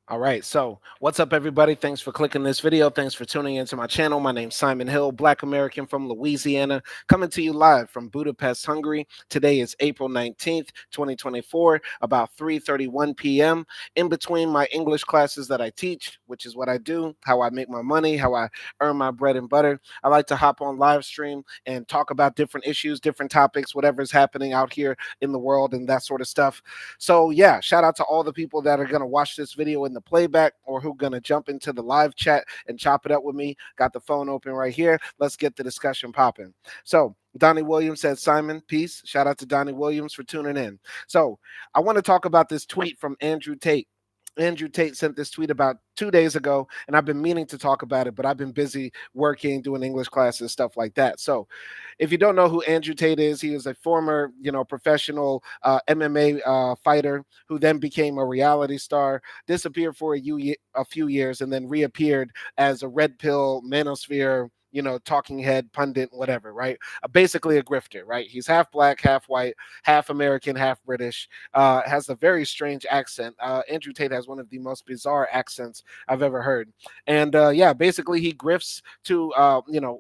All right, so what's up, everybody? Thanks for clicking this video. Thanks for tuning into my channel. My name's Simon Hill, Black American from Louisiana, coming to you live from Budapest, Hungary. Today is April 19th, 2024, about 3:31 p.m. In between my English classes that I teach, which is what I do, how I make my money, how I earn my bread and butter. I like to hop on live stream and talk about different issues, different topics, whatever's happening out here in the world and that sort of stuff. So yeah, shout out to all the people that are gonna watch this video in the playback or who gonna jump into the live chat and chop it up with me. Got the phone open right here. Let's get the discussion popping. So Donnie Williams said, Simon, peace. Shout out to Donnie Williams for tuning in. So I want to talk about this tweet from Andrew Tate. Andrew Tate sent this tweet about 2 days ago, and I've been meaning to talk about it, but I've been busy working, doing English classes, stuff like that. So, if you don't know who Andrew Tate is, he is a former, professional MMA fighter who then became a reality star, disappeared for a few years, and then reappeared as a red pill manosphere, talking head, pundit, whatever, right? Basically a grifter, right? He's half black, half white, half American, half British, has a very strange accent. Andrew Tate has one of the most bizarre accents I've ever heard. And yeah, basically he grifts to,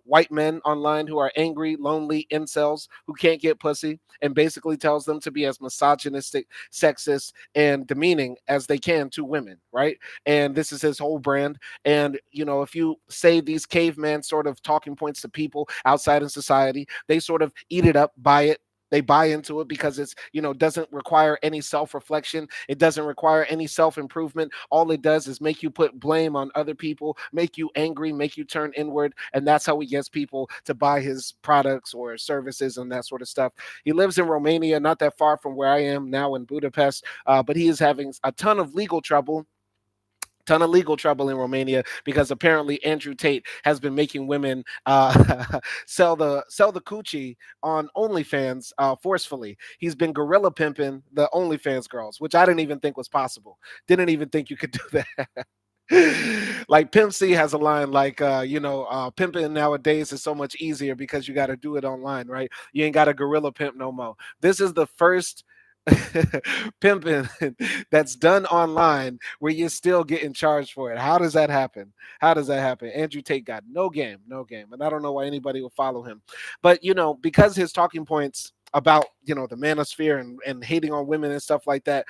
white men online who are angry, lonely incels who can't get pussy, and basically tells them to be as misogynistic, sexist, and demeaning as they can to women, right? And this is his whole brand. And, if you say these caveman sort of talking points to people outside in society, they sort of eat it up, buy it. They buy into it because it's, doesn't require any self-reflection. It doesn't require any self-improvement. All it does is make you put blame on other people, make you angry, make you turn inward. And that's how he gets people to buy his products or services and that sort of stuff. He lives in Romania, not that far from where I am now in Budapest, but he is having a ton of legal trouble in Romania because apparently Andrew Tate has been making women sell the coochie on OnlyFans forcefully. He's been gorilla pimping the OnlyFans girls, which I didn't even think was possible. Didn't even think you could do that. Like Pimp C has a line like pimping nowadays is so much easier because you got to do it online, right? You ain't got a gorilla pimp no more. This is the first pimping that's done online where you're still getting charged for it. How does that happen? How does that happen? Andrew Tate got no game, no game. And I don't know why anybody will follow him. But, because his talking points about, the manosphere and hating on women and stuff like that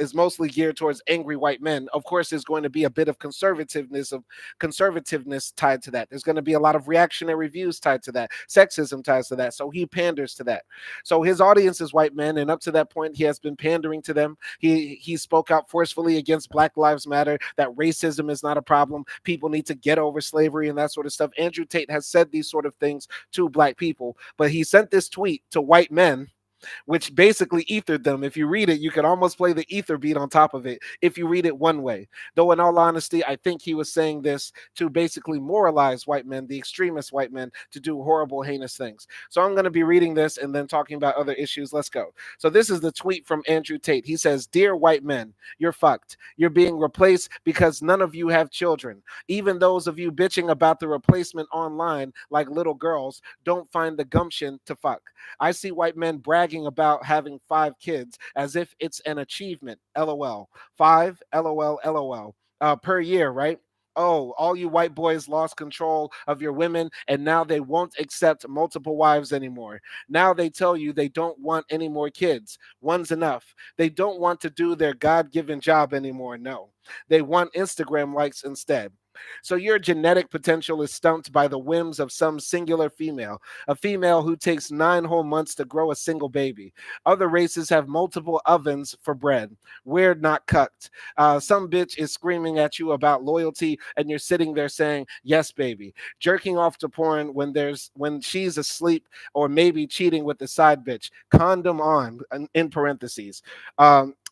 is mostly geared towards angry white men. Of course, there's going to be a bit of conservativeness tied to that. There's going to be a lot of reactionary views tied to that, sexism ties to that. So he panders to that. So his audience is white men, and up to that point, he has been pandering to them. He spoke out forcefully against Black Lives Matter, that racism is not a problem. People need to get over slavery and that sort of stuff. Andrew Tate has said these sort of things to black people, but he sent this tweet to white men which basically ethered them. If you read it, you could almost play the ether beat on top of it if you read it one way. Though, in all honesty, I think he was saying this to basically moralize white men, the extremist white men, to do horrible, heinous things. So I'm going to be reading this and then talking about other issues. Let's go. So this is the tweet from Andrew Tate. He says, "Dear white men, you're fucked. You're being replaced because none of you have children. Even those of you bitching about the replacement online like little girls don't find the gumption to fuck. I see white men bragging about having 5 kids as if it's an achievement. LOL. Five, LOL, LOL. Per year, right? Oh, all you white boys lost control of your women, and now they won't accept multiple wives anymore. Now they tell you they don't want any more kids. One's enough. They don't want to do their God given job anymore. No. They want Instagram likes instead. So your genetic potential is stumped by the whims of some singular female, a female who takes 9 whole months to grow a single baby. Other races have multiple ovens for bread. We're not cucked. Some bitch is screaming at you about loyalty, and you're sitting there saying, "Yes, baby," jerking off to porn when she's asleep or maybe cheating with the side bitch. Condom on, in parentheses.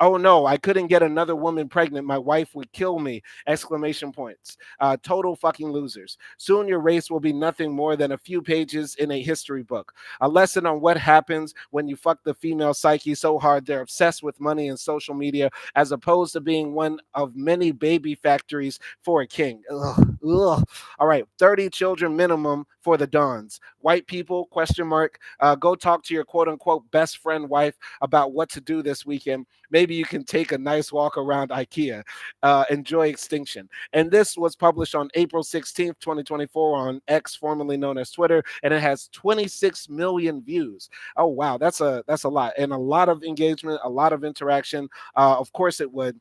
Oh no, I couldn't get another woman pregnant. My wife would kill me! Exclamation points. Total fucking losers. Soon your race will be nothing more than a few pages in a history book. A lesson on what happens when you fuck the female psyche so hard they're obsessed with money and social media, as opposed to being one of many baby factories for a king. Ugh. Ugh. All right, 30 children minimum for the Dons. White people, question mark. Go talk to your quote unquote best friend wife about what to do this weekend. Maybe you can take a nice walk around IKEA. Enjoy extinction. And this was published on April 16th, 2024 on X, formerly known as Twitter, and it has 26 million views. Oh wow, that's a lot. And a lot of engagement, a lot of interaction. Of course it would.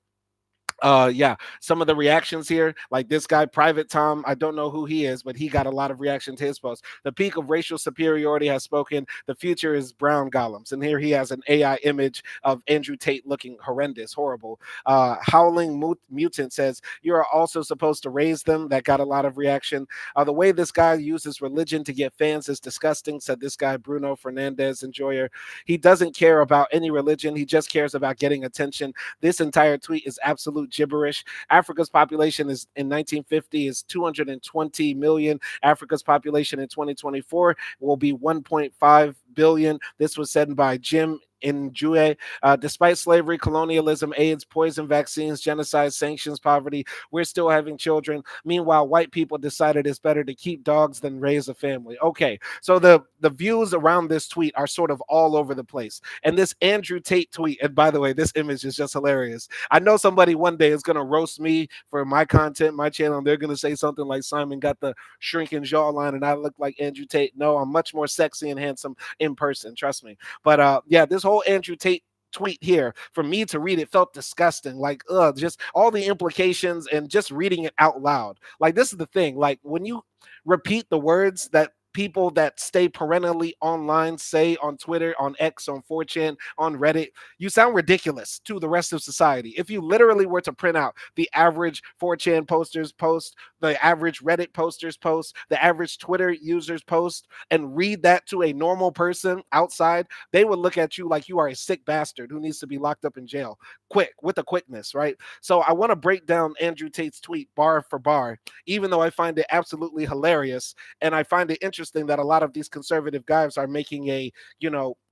Yeah, some of the reactions here, like this guy Private Tom, I don't know who he is, but he got a lot of reaction to his post. The peak of racial superiority has spoken. The future is brown golems. And here he has an AI image of Andrew Tate looking horrendous, horrible. Howling Mutant says you are also supposed to raise them. That got a lot of reaction. The way this guy uses religion to get fans is disgusting, said this guy Bruno Fernandez Enjoyer. He doesn't care about any religion, he just cares about getting attention. This entire tweet is absolute gibberish. Africa's population is in 1950 is 220 million. Africa's population in 2024 will be 1.5 billion. This was said by Jim in Jue. Despite slavery, colonialism, AIDS, poison, vaccines, genocide, sanctions, poverty, we're still having children. Meanwhile, white people decided it's better to keep dogs than raise a family. Okay, so the views around this tweet are sort of all over the place. And this Andrew Tate tweet, and by the way, this image is just hilarious. I know somebody one day is going to roast me for my content, my channel, and they're going to say something like Simon got the shrinking jawline and I look like Andrew Tate. No, I'm much more sexy and handsome in person, trust me. But yeah, this whole Andrew Tate tweet here, for me to read it felt disgusting. Like, just all the implications and just reading it out loud. Like, this is the thing. Like, when you repeat the words that people that stay perennially online say on Twitter, on X, on 4chan, on Reddit, you sound ridiculous to the rest of society. If you literally were to print out the average 4chan posters post, the average Reddit posters post, the average Twitter users post, and read that to a normal person outside, they would look at you like you are a sick bastard who needs to be locked up in jail quick, with a quickness, right? So I want to break down Andrew Tate's tweet bar for bar, even though I find it absolutely hilarious. And I find it interesting that a lot of these conservative guys are making a,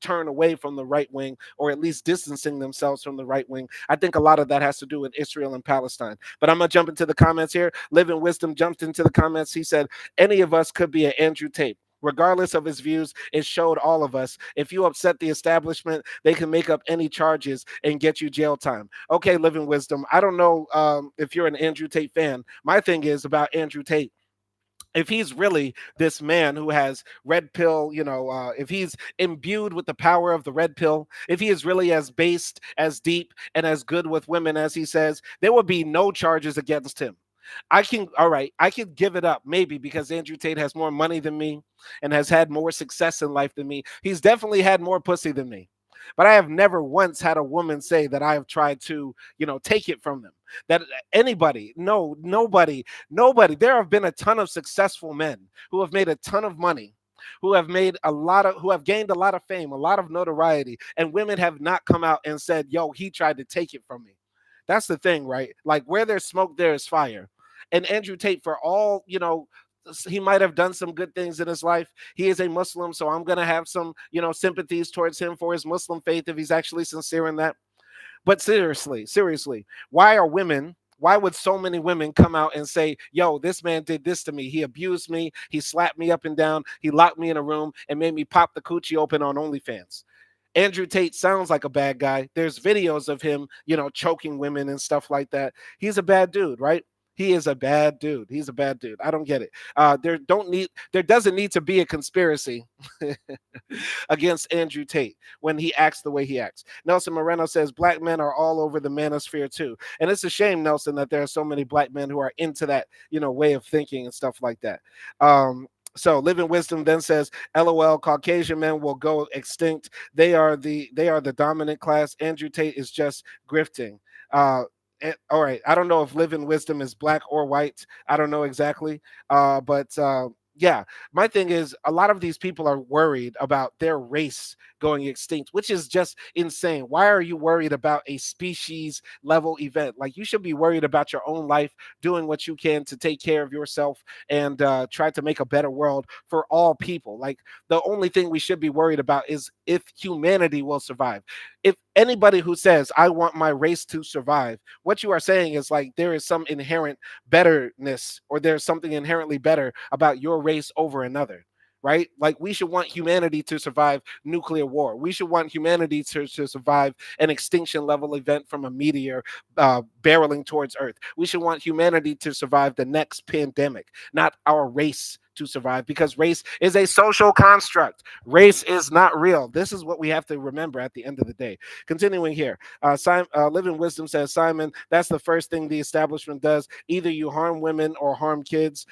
turn away from the right wing, or at least distancing themselves from the right wing. I think a lot of that has to do with Israel and Palestine. But I'm going to jump into the comments here. Living Wisdom jumped into the comments. He said, any of us could be an Andrew Tate. Regardless of his views, it showed all of us. If you upset the establishment, they can make up any charges and get you jail time. Okay, Living Wisdom. I don't know if you're an Andrew Tate fan. My thing is about Andrew Tate, if he's really this man who has red pill, if he's imbued with the power of the red pill, if he is really as based, as deep, and as good with women as he says, there would be no charges against him. All right, I can give it up maybe because Andrew Tate has more money than me and has had more success in life than me. He's definitely had more pussy than me. But I have never once had a woman say that I have tried to, take it from them. That anybody, no, nobody. There have been a ton of successful men who have made a ton of money, who have gained a lot of fame, a lot of notoriety, and women have not come out and said, yo, he tried to take it from me. That's the thing, right? Like, where there's smoke, there is fire. And Andrew Tate, for all, he might have done some good things in his life. He is a Muslim, so I'm going to have some, sympathies towards him for his Muslim faith if he's actually sincere in that. But seriously, why would so many women come out and say, yo, this man did this to me? He abused me. He slapped me up and down. He locked me in a room and made me pop the coochie open on OnlyFans. Andrew Tate sounds like a bad guy. There's videos of him, choking women and stuff like that. He's a bad dude, right? He is a bad dude. He's a bad dude. I don't get it. There doesn't need to be a conspiracy against Andrew Tate when he acts the way he acts. Nelson Moreno says black men are all over the manosphere too. And it's a shame, Nelson, that there are so many black men who are into that, way of thinking and stuff like that. So Living Wisdom then says, LOL, Caucasian men will go extinct. They are the dominant class. Andrew Tate is just grifting. All right. I don't know if Living Wisdom is black or white. I don't know exactly. But yeah, my thing is a lot of these people are worried about their race going extinct, which is just insane. Why are you worried about a species level event? Like, you should be worried about your own life, doing what you can to take care of yourself and try to make a better world for all people. Like, the only thing we should be worried about is if humanity will survive. if anybody who says I want my race to survive, what you are saying is like there is some inherent betterness, or there's something inherently better about your race over another, right? Like we should want humanity to survive nuclear war. We should want humanity to survive an extinction level event from a meteor barreling towards Earth. We should want humanity to survive the next pandemic, not our race to survive, because race is a social construct. Race is not real. This is what we have to remember at the end of the day. Continuing here, Living Wisdom says, Simon, that's the first thing the establishment does. Either you harm women or harm kids.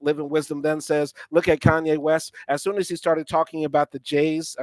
Living Wisdom then says, look at Kanye West. As soon as he started talking about the Jays,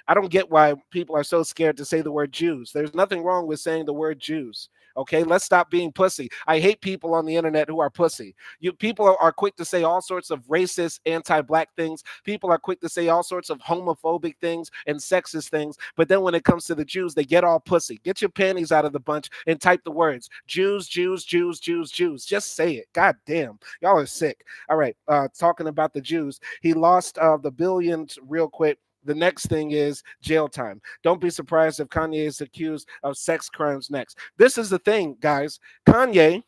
I don't get why people are so scared to say the word Jews. There's nothing wrong with saying the word Jews. Okay, let's stop being pussy. I hate people on the internet who are pussy. People are quick to say all sorts of racist, anti-black things. People are quick to say all sorts of homophobic things and sexist things. But then when it comes to the Jews, they get all pussy. Get your panties out of the bunch and type the words Jews, Jews, Jews, Jews, Jews. Just say it. God damn, y'all are sick. All right, talking about the Jews, he lost the billions real quick. The next thing is jail time. Don't be surprised if Kanye is accused of sex crimes next. This is the thing, guys. Kanye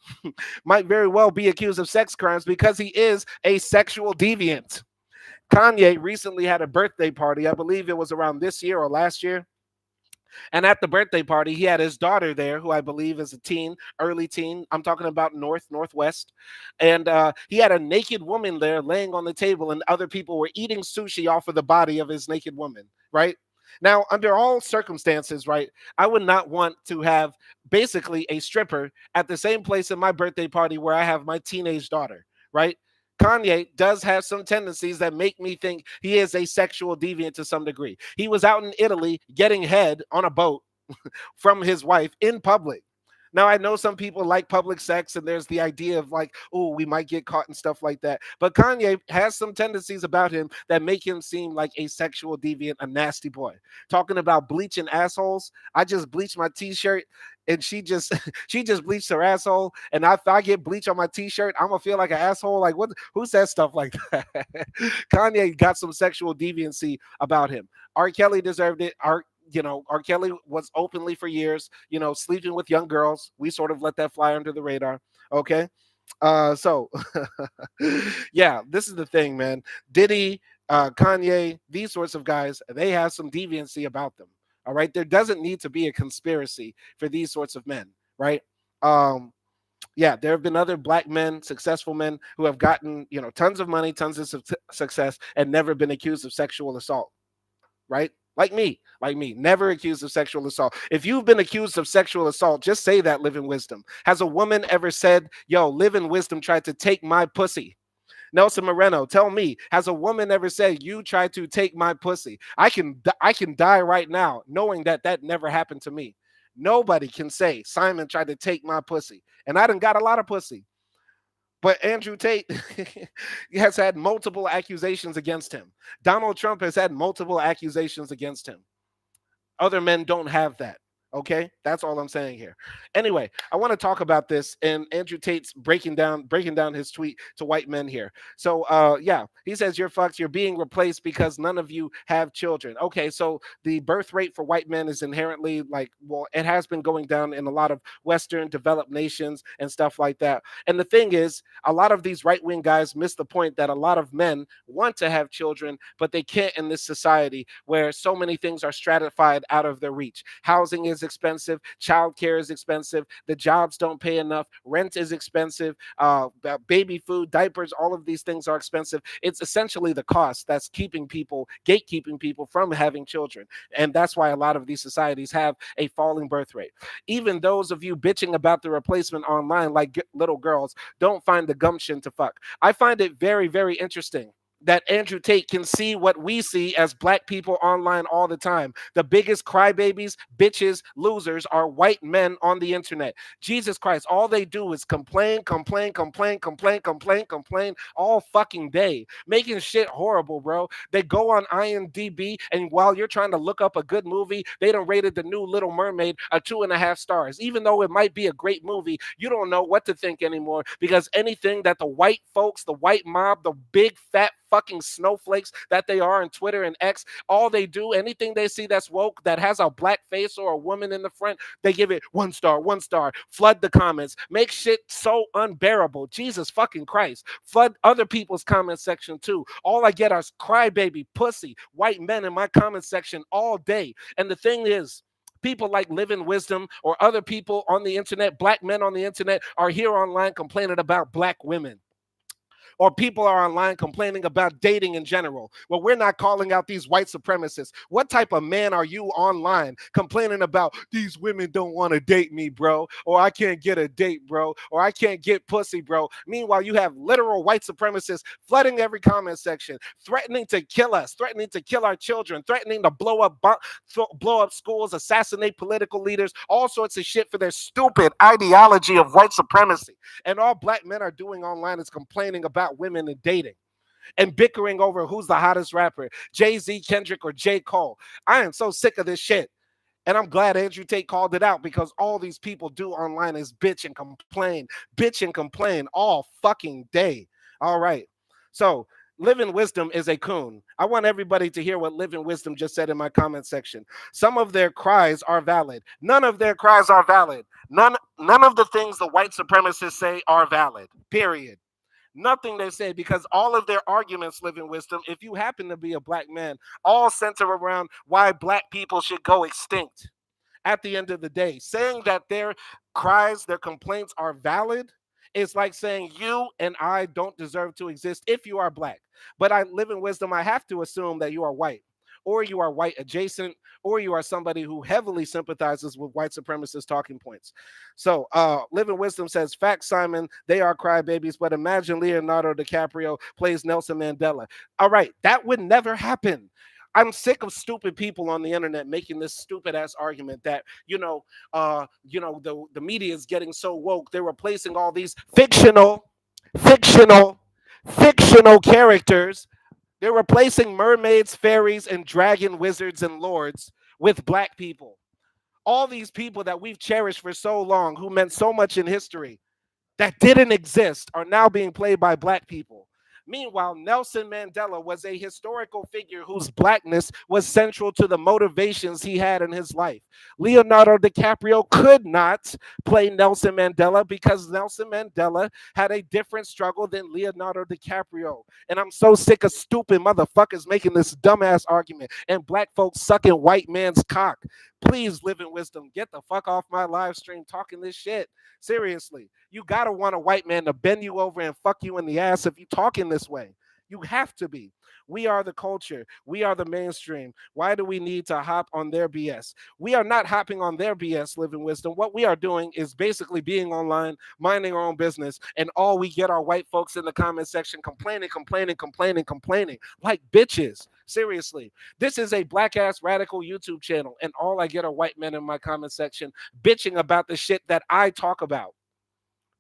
might very well be accused of sex crimes because he is a sexual deviant. Kanye recently had a birthday party. I believe it was around this year or last year. And at the birthday party, he had his daughter there, who I believe is a teen, early teen. I'm talking about Northwest. And he had a naked woman there laying on the table, and other people were eating sushi off of the body of his naked woman, right? Now, under all circumstances, right, I would not want to have basically a stripper at the same place in my birthday party where I have my teenage daughter, right? Kanye does have some tendencies that make me think he is a sexual deviant to some degree. He was out in Italy getting head on a boat from his wife in public. Now, I know some people like public sex, and there's the idea of like, oh, we might get caught and stuff like that. But Kanye has some tendencies about him that make him seem like a sexual deviant, a nasty boy. Talking about bleaching assholes, I just bleached my t-shirt, and she just she just bleached her asshole. And if I get bleach on my t-shirt, I'm gonna feel like an asshole. Like what? Who says stuff like that? Kanye got some sexual deviancy about him. R. Kelly deserved it. R. Kelly was openly for years, sleeping with young girls. We sort of let that fly under the radar. Okay. So yeah, this is the thing, man. Diddy, Kanye, these sorts of guys, they have some deviancy about them. All right. There doesn't need to be a conspiracy for these sorts of men, right? Um, yeah, there have been other black men, successful men, who have gotten, tons of money, tons of success, and never been accused of sexual assault, right? Like me, never accused of sexual assault. If you've been accused of sexual assault, just say that, Living Wisdom. Has a woman ever said, yo, Living Wisdom tried to take my pussy? Nelson Moreno, tell me, has a woman ever said you tried to take my pussy? I can die right now knowing that that never happened to me. Nobody can say Simon tried to take my pussy, and I done got a lot of pussy. But Andrew Tate has had multiple accusations against him. Donald Trump has had multiple accusations against him. Other men don't have that. Okay, that's all I'm saying here. Anyway, I want to talk about this, and Andrew Tate's breaking down his tweet to white men here. So yeah, he says you're fucked, you're being replaced because none of you have children. Okay, so the birth rate for white men is inherently like, well, it has been going down in a lot of Western developed nations and stuff like that. And the thing is, a lot of these right-wing guys miss the point that a lot of men want to have children, but they can't in this society where so many things are stratified out of their reach. Housing is expensive, childcare is expensive, the jobs don't pay enough, rent is expensive, baby food, diapers, all of these things are expensive. It's essentially the cost that's gatekeeping people from having children. And that's why a lot of these societies have a falling birth rate. Even those of you bitching about the replacement online, like little girls, don't find the gumption to fuck. I find it very, very interesting that Andrew Tate can see what we see as black people online all the time. The biggest crybabies, bitches, losers are white men on the internet. Jesus Christ, all they do is complain all fucking day, making shit horrible, bro. They go on IMDb, and while you're trying to look up a good movie, they done rated the new Little Mermaid a 2.5 stars. Even though it might be a great movie, you don't know what to think anymore, because anything that the white folks, the white mob, the big fat fucking snowflakes that they are on Twitter and X. All they do, anything they see that's woke, that has a black face or a woman in the front, they give it 1 star, 1 star, flood the comments, make shit so unbearable. Jesus fucking Christ. Flood other people's comment section too. All I get are crybaby, pussy, white men in my comment section all day. And the thing is, people like Live in Wisdom or other people on the internet, black men on the internet, are here online complaining about black women, or people are online complaining about dating in general. Well, we're not calling out these white supremacists. What type of man are you online complaining about these women don't want to date me, bro? Or I can't get a date, bro? Or I can't get pussy, bro? Meanwhile, you have literal white supremacists flooding every comment section, threatening to kill us, threatening to kill our children, threatening to blow up schools, assassinate political leaders, all sorts of shit for their stupid ideology of white supremacy. And all black men are doing online is complaining about women and dating and bickering over who's the hottest rapper, Jay-Z, Kendrick, or J. Cole. I am so sick of this shit. And I'm glad Andrew Tate called it out, because all these people do online is bitch and complain all fucking day. All right. So Live in Wisdom is a coon. I want everybody to hear what Live in Wisdom just said in my comment section. Some of their cries are valid. None of their cries are valid. None of the things the white supremacists say are valid. Period. Nothing they say, because all of their arguments, Live in Wisdom, if you happen to be a black man, all center around why black people should go extinct. At the end of the day, saying that their cries, their complaints are valid is like saying you and I don't deserve to exist if you are black. But I Live in Wisdom, I have to assume that you are white, or you are white adjacent, or you are somebody who heavily sympathizes with white supremacist talking points. So Live in Wisdom says, "Fact, Simon, they are crybabies, but imagine Leonardo DiCaprio plays Nelson Mandela." All right, that would never happen. I'm sick of stupid people on the internet making this stupid ass argument that the media is getting so woke, they're replacing all these fictional, fictional characters. They're replacing mermaids, fairies, and dragon wizards and lords with black people. All these people that we've cherished for so long, who meant so much in history, that didn't exist, are now being played by black people. Meanwhile, Nelson Mandela was a historical figure whose blackness was central to the motivations he had in his life. Leonardo DiCaprio could not play Nelson Mandela because Nelson Mandela had a different struggle than Leonardo DiCaprio. And I'm so sick of stupid motherfuckers making this dumbass argument and black folks sucking white man's cock. Please, Live in Wisdom, get the fuck off my live stream talking this shit. Seriously, you gotta want a white man to bend you over and fuck you in the ass if you talking this way. You have to be. We are the culture. We are the mainstream. Why do we need to hop on their BS? We are not hopping on their BS, Live in Wisdom. What we are doing is basically being online, minding our own business, and all we get are white folks in the comment section complaining like bitches. Seriously. This is a black ass radical YouTube channel, and all I get are white men in my comment section bitching about the shit that I talk about.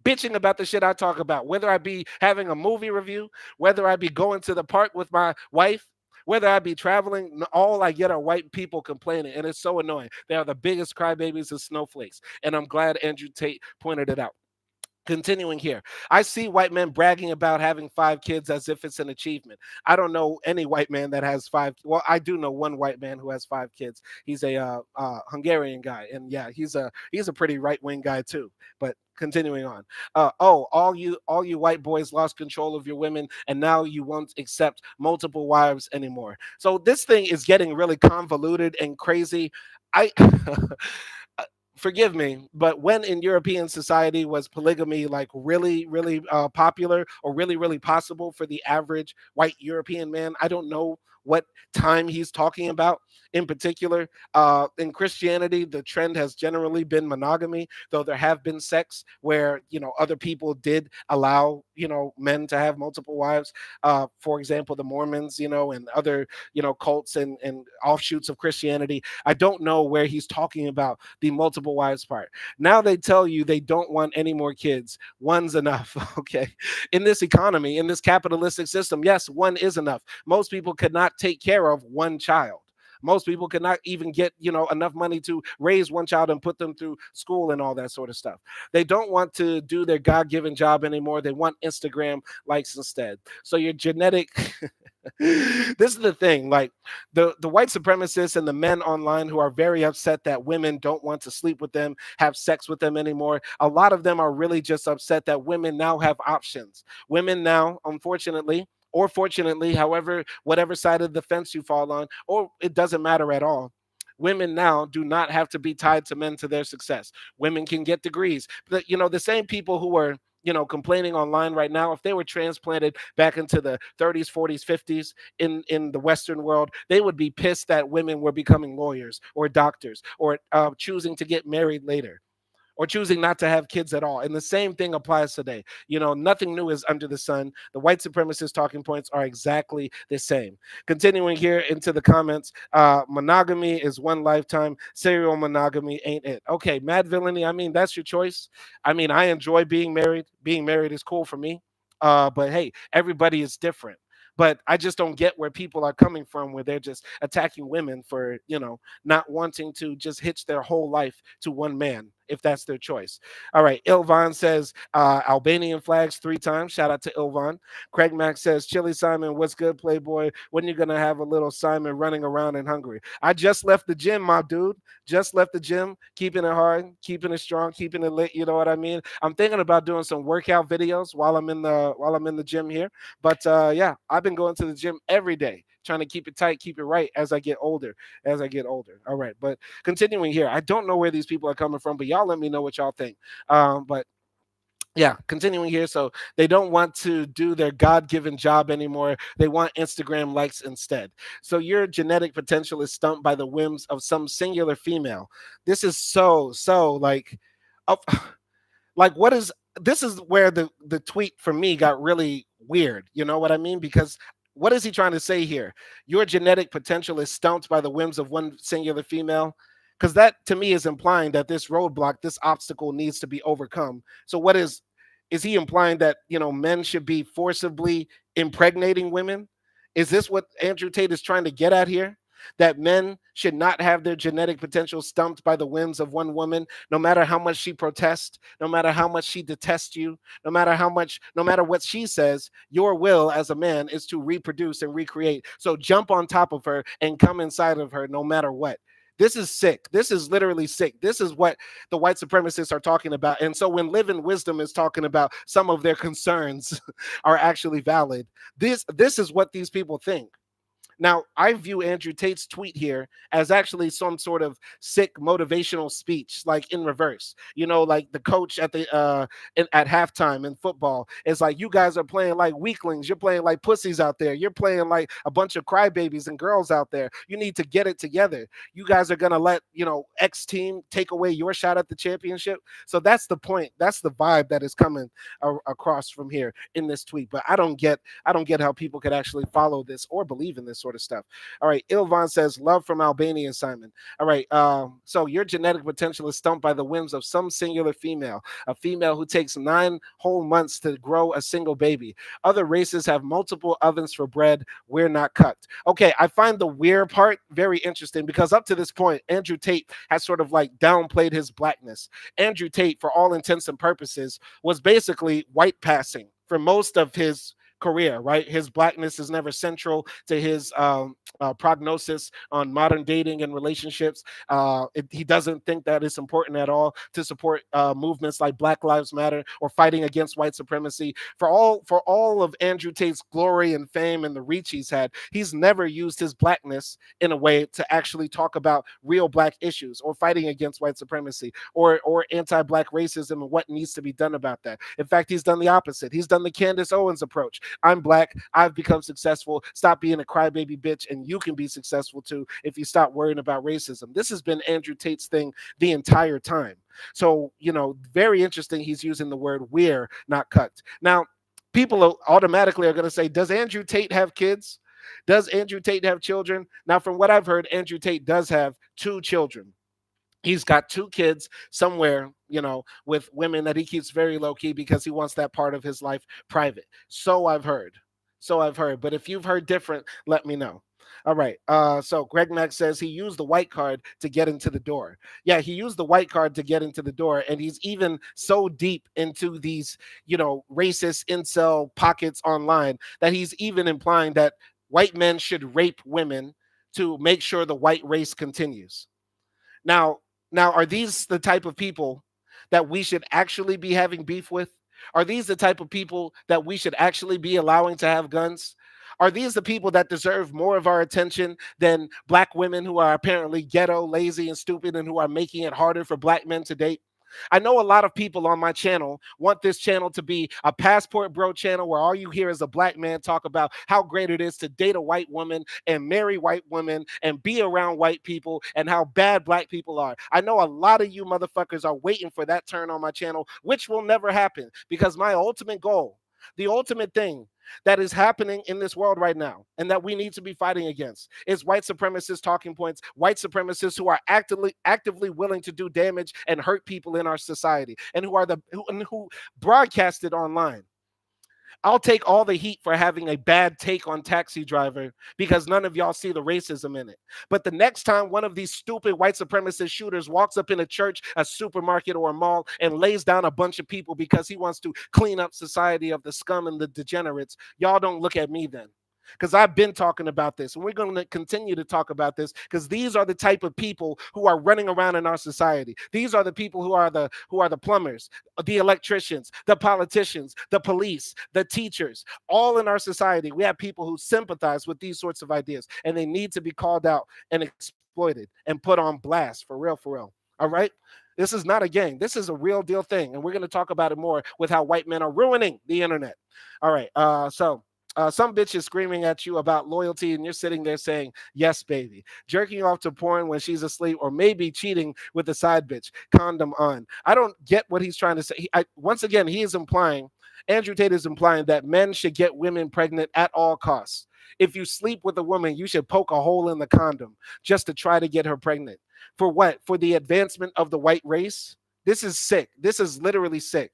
Bitching about the shit I talk about, whether I be having a movie review, whether I be going to the park with my wife, whether I be traveling, all I get are white people complaining, and it's so annoying. They are the biggest crybabies and snowflakes, and I'm glad Andrew Tate pointed it out. Continuing here, I see white men bragging about having 5 kids as if it's an achievement. I don't know any white man that has 5. Well, I do know one white man who has 5 kids. He's a Hungarian guy, and yeah, he's a pretty right wing guy too. But continuing on, all you white boys lost control of your women, and now you won't accept multiple wives anymore. So this thing is getting really convoluted and crazy. I forgive me, but when in European society was polygamy like really, really popular, or really, really possible for the average white European man? I don't know what time he's talking about in particular. In Christianity, the trend has generally been monogamy, though there have been sects where, other people did allow, men to have multiple wives. For example, the Mormons, and other, cults and offshoots of Christianity. I don't know where he's talking about the multiple wives part. Now they tell you they don't want any more kids. One's enough. Okay. In this economy, in this capitalistic system, yes, one is enough. Most people could not take care of one child. Most people could not even get, enough money to raise one child and put them through school and all that sort of stuff. They don't want to do their God-given job anymore. They want Instagram likes instead. So your genetic This is the thing, like the white supremacists and the men online who are very upset that women don't want to sleep with them, have sex with them anymore. A lot of them are really just upset that women now have options. Women now, unfortunately, or fortunately, however, whatever side of the fence you fall on, or it doesn't matter at all. Women now do not have to be tied to men to their success. Women can get degrees. The same people who are complaining online right now, if they were transplanted back into the 30s, 40s, 50s in the Western world, they would be pissed that women were becoming lawyers or doctors or choosing to get married later or choosing not to have kids at all. And the same thing applies today. Nothing new is under the sun. The white supremacist talking points are exactly the same. Continuing here into the comments, monogamy is one lifetime. Serial monogamy ain't it. Okay, mad villainy. I mean, that's your choice. I mean, I enjoy being married. Being married is cool for me. But hey, everybody is different. But I just don't get where people are coming from, where they're just attacking women for, not wanting to just hitch their whole life to one man if that's their choice. All right. Ilvan says Albanian flags 3 times. Shout out to Ilvan. Craig Mack says Chili Simon, what's good, Playboy? When you gonna have a little Simon running around in Hungary? I just left the gym, my dude. Just left the gym, keeping it hard, keeping it strong, keeping it lit. You know what I mean? I'm thinking about doing some workout videos while I'm in the gym here. But yeah, I've been going to the gym every day, trying to keep it tight, keep it right as I get older. As I get older. All right, but continuing here, I don't know where these people are coming from, but y'all let me know what y'all think. But yeah, continuing here. So they don't want to do their God given job anymore. They want Instagram likes instead. So your genetic potential is stumped by the whims of some singular female. This is so like, oh, like what is this is where the tweet for me got really weird. You know what I mean? Because what is he trying to say here? Your genetic potential is stumped by the whims of one singular female. Because that to me is implying that this roadblock, this obstacle needs to be overcome. So what is he implying that men should be forcibly impregnating women? Is this what Andrew Tate is trying to get at here? That men should not have their genetic potential stumped by the whims of one woman, no matter how much she protests, no matter how much she detests you, no matter what she says, your will as a man is to reproduce and recreate. So jump on top of her and come inside of her no matter what. This is sick. This is literally sick. This is what the white supremacists are talking about. And so when Live in Wisdom is talking about some of their concerns are actually valid, this is what these people think. Now, I view Andrew Tate's tweet here as actually some sort of sick motivational speech, like in reverse. Like the coach at halftime in football is like, "You guys are playing like weaklings. You're playing like pussies out there. You're playing like a bunch of crybabies and girls out there. You need to get it together. You guys are gonna let X team take away your shot at the championship." So that's the point. That's the vibe that is coming across from here in this tweet. But I don't get how people could actually follow this or believe in this sort of stuff. All right, Ilvan says love from Albania, Simon. All right, so your genetic potential is stumped by the whims of some singular female, a female who takes 9 whole months to grow a single baby. Other races have multiple ovens for bread. We're not cooked. Okay, I find the weird part very interesting because up to this point, Andrew Tate has sort of like downplayed his blackness. Andrew Tate, for all intents and purposes, was basically white passing for most of his career, right? His blackness is never central to his prognosis on modern dating and relationships. He doesn't think that it's important at all to support movements like Black Lives Matter or fighting against white supremacy. For all of Andrew Tate's glory and fame and the reach he's had, he's never used his blackness in a way to actually talk about real black issues or fighting against white supremacy or anti-black racism and what needs to be done about that. In fact, he's done the opposite. He's done the Candace Owens approach. I'm black. I've become successful. Stop being a crybaby bitch, and you can be successful too if you stop worrying about racism. This has been Andrew Tate's thing the entire time. So, very interesting. He's using the word we're not cucked. Now, people automatically are going to say, does Andrew Tate have kids? Does Andrew Tate have children? Now, from what I've heard, Andrew Tate does have 2 children. He's got 2 kids somewhere, with women that he keeps very low key because he wants that part of his life private. So I've heard. So I've heard. But if you've heard different, let me know. All right. So Greg Mack says he used the white card to get into the door. Yeah, he used the white card to get into the door, and he's even so deep into these, racist incel pockets online that he's even implying that white men should rape women to make sure the white race continues. Now, now, are these the type of people that we should actually be having beef with? Are these the type of people that we should actually be allowing to have guns? Are these the people that deserve more of our attention than black women who are apparently ghetto, lazy, and stupid and who are making it harder for black men to date? I know a lot of people on my channel want this channel to be a passport bro channel where all you hear is a black man talk about how great it is to date a white woman and marry white women and be around white people and how bad black people are. I know a lot of you motherfuckers are waiting for that turn on my channel, which will never happen because my ultimate goal, the ultimate thing that is happening in this world right now and that we need to be fighting against is white supremacist talking points, white supremacists who are actively willing to do damage and hurt people in our society and who broadcast it online. I'll take all the heat for having a bad take on Taxi Driver because none of y'all see the racism in it. But the next time one of these stupid white supremacist shooters walks up in a church, a supermarket, or a mall and lays down a bunch of people because he wants to clean up society of the scum and the degenerates, y'all don't look at me then. Because I've been talking about this, and we're going to continue to talk about this because these are the type of people who are running around in our society. These are the people who are the plumbers, the electricians, the politicians, the police, the teachers, all in our society. We have people who sympathize with these sorts of ideas, and they need to be called out and exploited and put on blast for real, for real. All right? This is not a game. This is a real deal thing, and we're going to talk about it more with how white men are ruining the internet. All right. Some bitch is screaming at you about loyalty, and you're sitting there saying, "Yes, baby." Jerking off to porn when she's asleep, or maybe cheating with the side bitch. Condom on. I don't get what he's trying to say. Once again, he is implying, Andrew Tate is implying that men should get women pregnant at all costs. If you sleep with a woman, you should poke a hole in the condom just to try to get her pregnant. For what? For the advancement of the white race? This is sick. This is literally sick.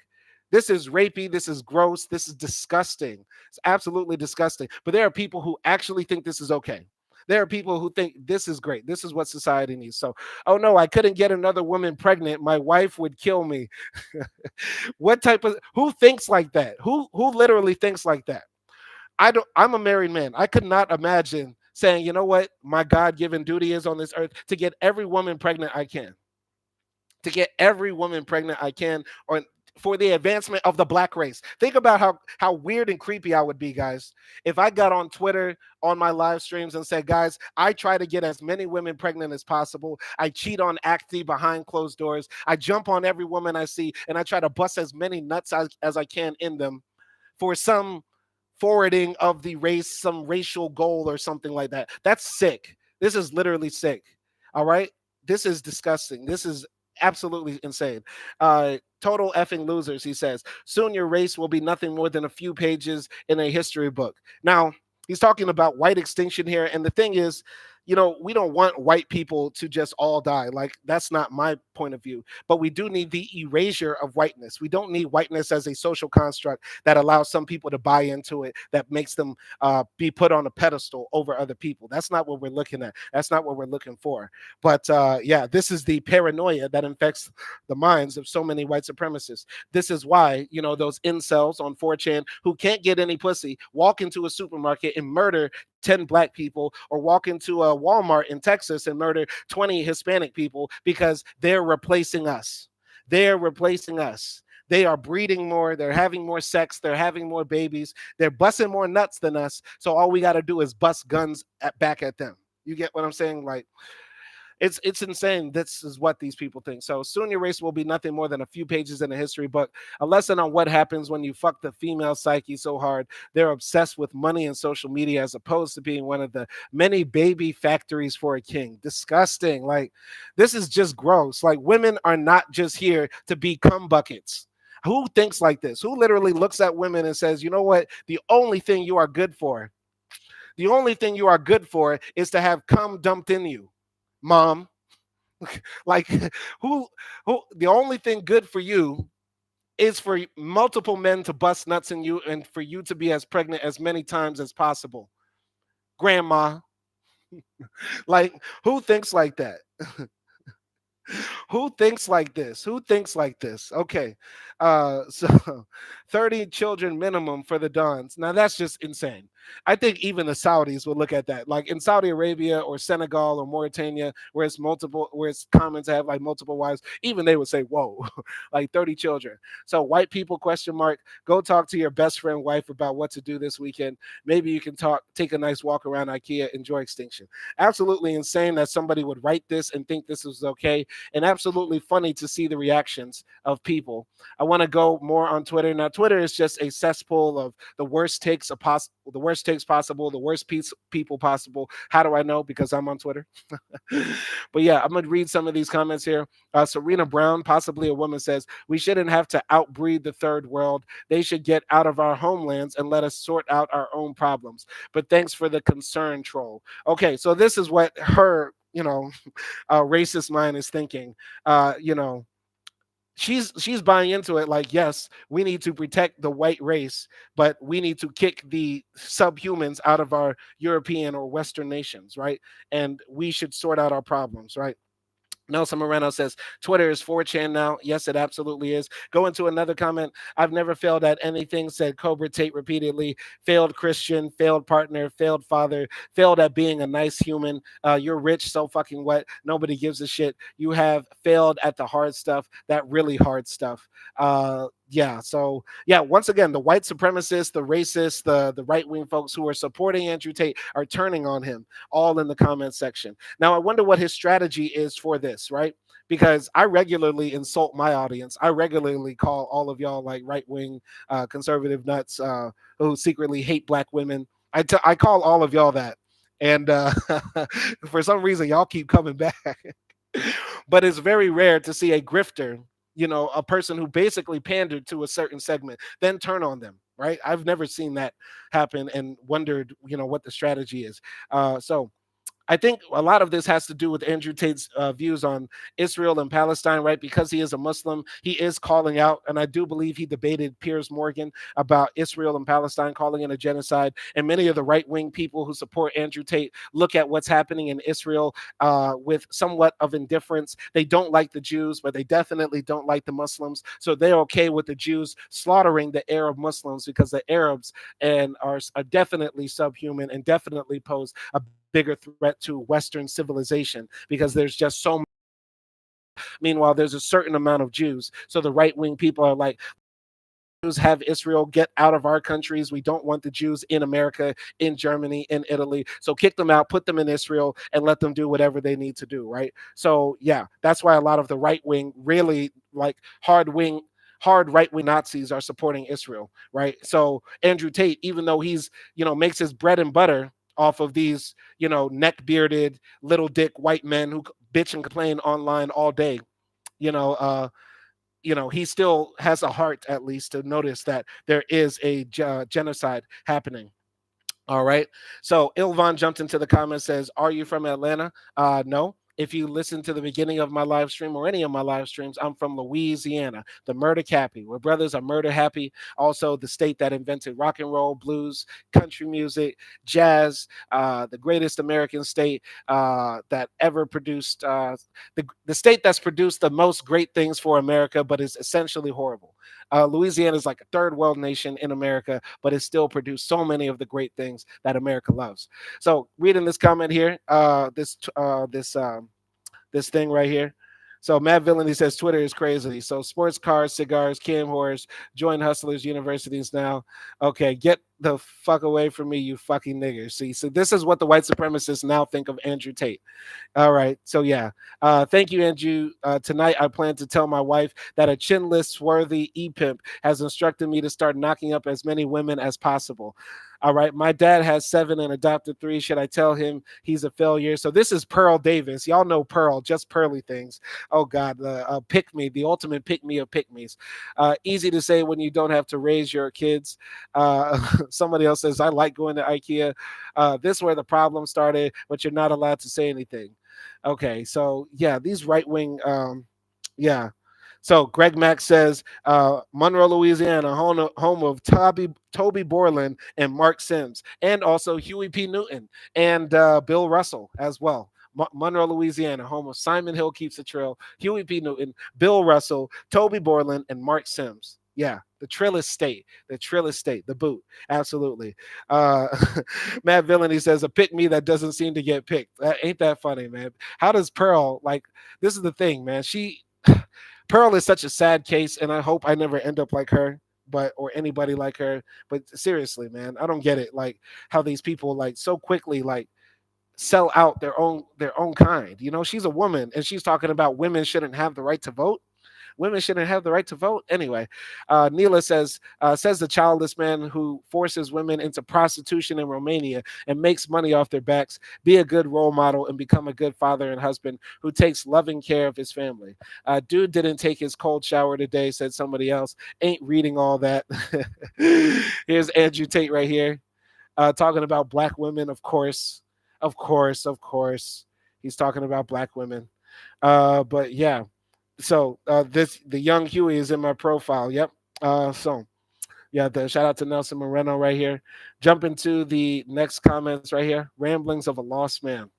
This is rapey. This is gross. This is disgusting. It's absolutely disgusting. But there are people who actually think this is okay. There are people who think this is great. This is what society needs. So, oh no, I couldn't get another woman pregnant. My wife would kill me. What type of who thinks like that? Who literally thinks like that? I'm a married man. I could not imagine saying, you know what, my God-given duty is on this earth to get every woman pregnant I can. To get every woman pregnant I can, or for the advancement of the black race. Think about how weird and creepy I would be, guys, if I got on Twitter on my live streams and said, guys, I try to get as many women pregnant as possible. I cheat on Acti behind closed doors. I jump on every woman I see and I try to bust as many nuts as I can in them for some forwarding of the race, some racial goal or something like that. That's sick. This is literally sick. All right. This is disgusting. This is absolutely insane. Total effing losers, he says. Soon your race will be nothing more than a few pages in a history book. Now, he's talking about white extinction here. And the thing is, we don't want white people to just all die. Like, that's not my point of view. But we do need the erasure of whiteness. We don't need whiteness as a social construct that allows some people to buy into it, that makes them be put on a pedestal over other people. That's not what we're looking at. That's not what we're looking for. But yeah, this is the paranoia that infects the minds of so many white supremacists. This is why, those incels on 4chan who can't get any pussy walk into a supermarket and murder 10 black people, or walk into a Walmart in Texas and murder 20 Hispanic people because they're replacing us. They're replacing us. They are breeding more. They're having more sex. They're having more babies. They're busting more nuts than us. So all we got to do is bust guns back at them. You get what I'm saying? Like, it's insane. This is what these people think. So soon your race will be nothing more than a few pages in a history book, a lesson on what happens when you fuck the female psyche so hard they're obsessed with money and social media, as opposed to being one of the many baby factories for a king. Disgusting. Like, this is just gross. Like, women are not just here to be cum buckets. Who thinks like this? Who literally looks at women and says, you know what, the only thing you are good for, is to have cum dumped in you, mom? Like, who the only thing good for you is for multiple men to bust nuts in you and for you to be as pregnant as many times as possible, grandma? Like, who thinks like that? Who thinks like this? Who thinks like this? Okay. So 30 children minimum for the Dons. Now that's just insane. I think even the Saudis would look at that. Like in Saudi Arabia or Senegal or Mauritania, where it's common to have like multiple wives, even they would say, whoa, like 30 children. So white people question mark, go talk to your best friend wife about what to do this weekend. Maybe you can take a nice walk around IKEA, enjoy extinction. Absolutely insane that somebody would write this and think this was okay, and absolutely funny to see the reactions of people. I want to go more on Twitter. Now, Twitter is just a cesspool of the worst takes possible, the worst people possible. How do I know? Because I'm on Twitter. But yeah, I'm gonna read some of these comments here. Serena Brown, possibly a woman, says we shouldn't have to outbreed the third world. They should get out of our homelands and let us sort out our own problems. But thanks for the concern, troll. Okay, so this is what her, racist mind is thinking. You know, she's buying into it like, yes, we need to protect the white race, but we need to kick the subhumans out of our European or Western nations, right? And we should sort out our problems, right? Nelson Moreno says Twitter is 4chan now. Yes, it absolutely is. Go into another comment. I've never failed at anything, said Cobra Tate repeatedly. Failed Christian, failed partner, failed father, failed at being a nice human. You're rich, so fucking what? Nobody gives a shit. You have failed at the hard stuff, that really hard stuff. Yeah, so yeah, once again, the white supremacists, the racists, the right wing folks who are supporting Andrew Tate are turning on him, all in the comment section. Now, I wonder what his strategy is for this, right? Because I regularly insult my audience. I regularly call all of y'all like right wing conservative nuts who secretly hate black women. I call all of y'all that. And for some reason, y'all keep coming back. But it's very rare to see a grifter, a person who basically pandered to a certain segment, then turn on them. Right? I've never seen that happen and wondered, what the strategy is. So I think a lot of this has to do with Andrew Tate's views on Israel and Palestine, right? Because he is a Muslim, he is calling out, and I do believe he debated Piers Morgan about Israel and Palestine, calling it a genocide. And many of the right wing people who support Andrew Tate look at what's happening in Israel with somewhat of indifference. They don't like the Jews, but they definitely don't like the Muslims. So they're okay with the Jews slaughtering the Arab Muslims because the Arabs are definitely subhuman and definitely pose a bigger threat to Western civilization because there's just so many. Meanwhile, there's a certain amount of Jews. So the right wing people are like, Jews have Israel get out of our countries. We don't want the Jews in America, in Germany, in Italy. So kick them out, put them in Israel, and let them do whatever they need to do, right? So yeah, that's why a lot of the right wing, really like hard right wing Nazis are supporting Israel, right? So Andrew Tate, even though he's, makes his bread and butter off of these, neck bearded, little dick white men who bitch and complain online all day, you know, uh, he still has a heart at least to notice that there is a genocide happening. All right. So Ilvan jumped into the comments, says, are you from Atlanta? No. If you listen to the beginning of my live stream or any of my live streams, I'm from Louisiana, the murder cappy, where brothers are murder happy. Also, the state that invented rock and roll, blues, country music, jazz, the greatest American state that ever produced, the state that's produced the most great things for America, but is essentially horrible. Louisiana is like a third world nation in America, but it still produced so many of the great things that America loves. So, reading this comment here, this thing right here. So Matt Villain, he says Twitter is crazy. So sports cars, cigars, Cam Horrors, join hustlers universities now. Okay, get the fuck away from me, you fucking niggers. See, so this is what the white supremacists now think of Andrew Tate. All right. So yeah. Thank you, Andrew. Tonight I plan to tell my wife that a chinless, swarthy e-pimp has instructed me to start knocking up as many women as possible. All right. My dad has 7 and adopted 3. Should I tell him he's a failure? So this is Pearl Davis. Y'all know Pearl, just pearly things. Oh God, pick me, the ultimate pick me of pick me's. Easy to say when you don't have to raise your kids. Somebody else says I like going to IKEA. This is where the problem started, but you're not allowed to say anything. Okay, so yeah, these right wing, yeah. So Greg Mack says Monroe, Louisiana, home of Toby Borland and Mark Sims, and also Huey P. Newton and Bill Russell as well. Monroe, Louisiana, home of Simon Hill Keeps the Trill, Huey P. Newton, Bill Russell, Toby Borland, and Mark Sims. Yeah, the Trill Estate, the Trill Estate, the boot, absolutely. Uh, Matt Villainy says a pick me that doesn't seem to get picked. Ain't that funny, man? How does Pearl like? This is the thing, man. Pearl is such a sad case, and I hope I never end up like her, but or anybody like her. But seriously, man, I don't get it. Like how these people like so quickly like sell out their own kind. You know, she's a woman, and she's talking about women shouldn't have the right to vote. Women shouldn't have the right to vote. Anyway, Neela says the childless man who forces women into prostitution in Romania and makes money off their backs, be a good role model and become a good father and husband who takes loving care of his family. Dude didn't take his cold shower today, said somebody else. Ain't reading all that. Here's Andrew Tate right here, talking about black women, of course. Of course, of course. He's talking about black women. But yeah, so this the young Huey is in my profile. Yep. So yeah, the shout out to Nelson Moreno right here. Jump into the next comments right here. Ramblings of a lost man.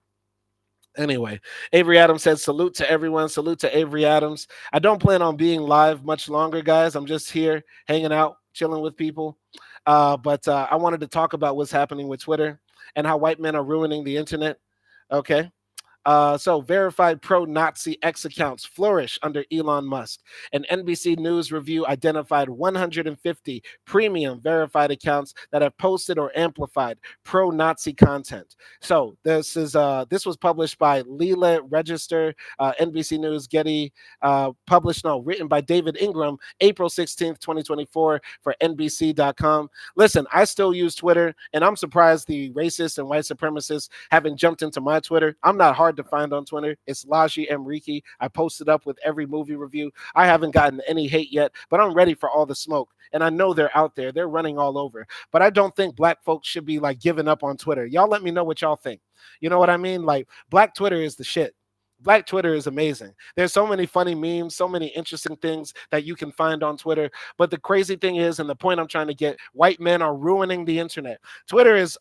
Anyway, Avery Adams said, salute to everyone. Salute to Avery Adams. I don't plan on being live much longer, guys. I'm just here hanging out, chilling with people. But I wanted to talk about what's happening with Twitter and how white men are ruining the internet. Okay. So verified pro-Nazi X accounts flourish under Elon Musk. An NBC News review identified 150 premium verified accounts that have posted or amplified pro-Nazi content. So this was published by Leela Register, NBC News, Getty, written by David Ingram, April 16th, 2024 for NBC.com. Listen, I still use Twitter, and I'm surprised the racists and white supremacists haven't jumped into my Twitter. I'm not hard to find on Twitter. It's Laji Mriki. I posted up with every movie review. I haven't gotten any hate yet, but I'm ready for all the smoke. And I know they're out there. They're running all over. But I don't think black folks should be like giving up on Twitter. Y'all let me know what y'all think. You know what I mean? Like black Twitter is the shit. Black Twitter is amazing. There's so many funny memes, so many interesting things that you can find on Twitter. But the crazy thing is, and the point I'm trying to get, white men are ruining the internet. Twitter is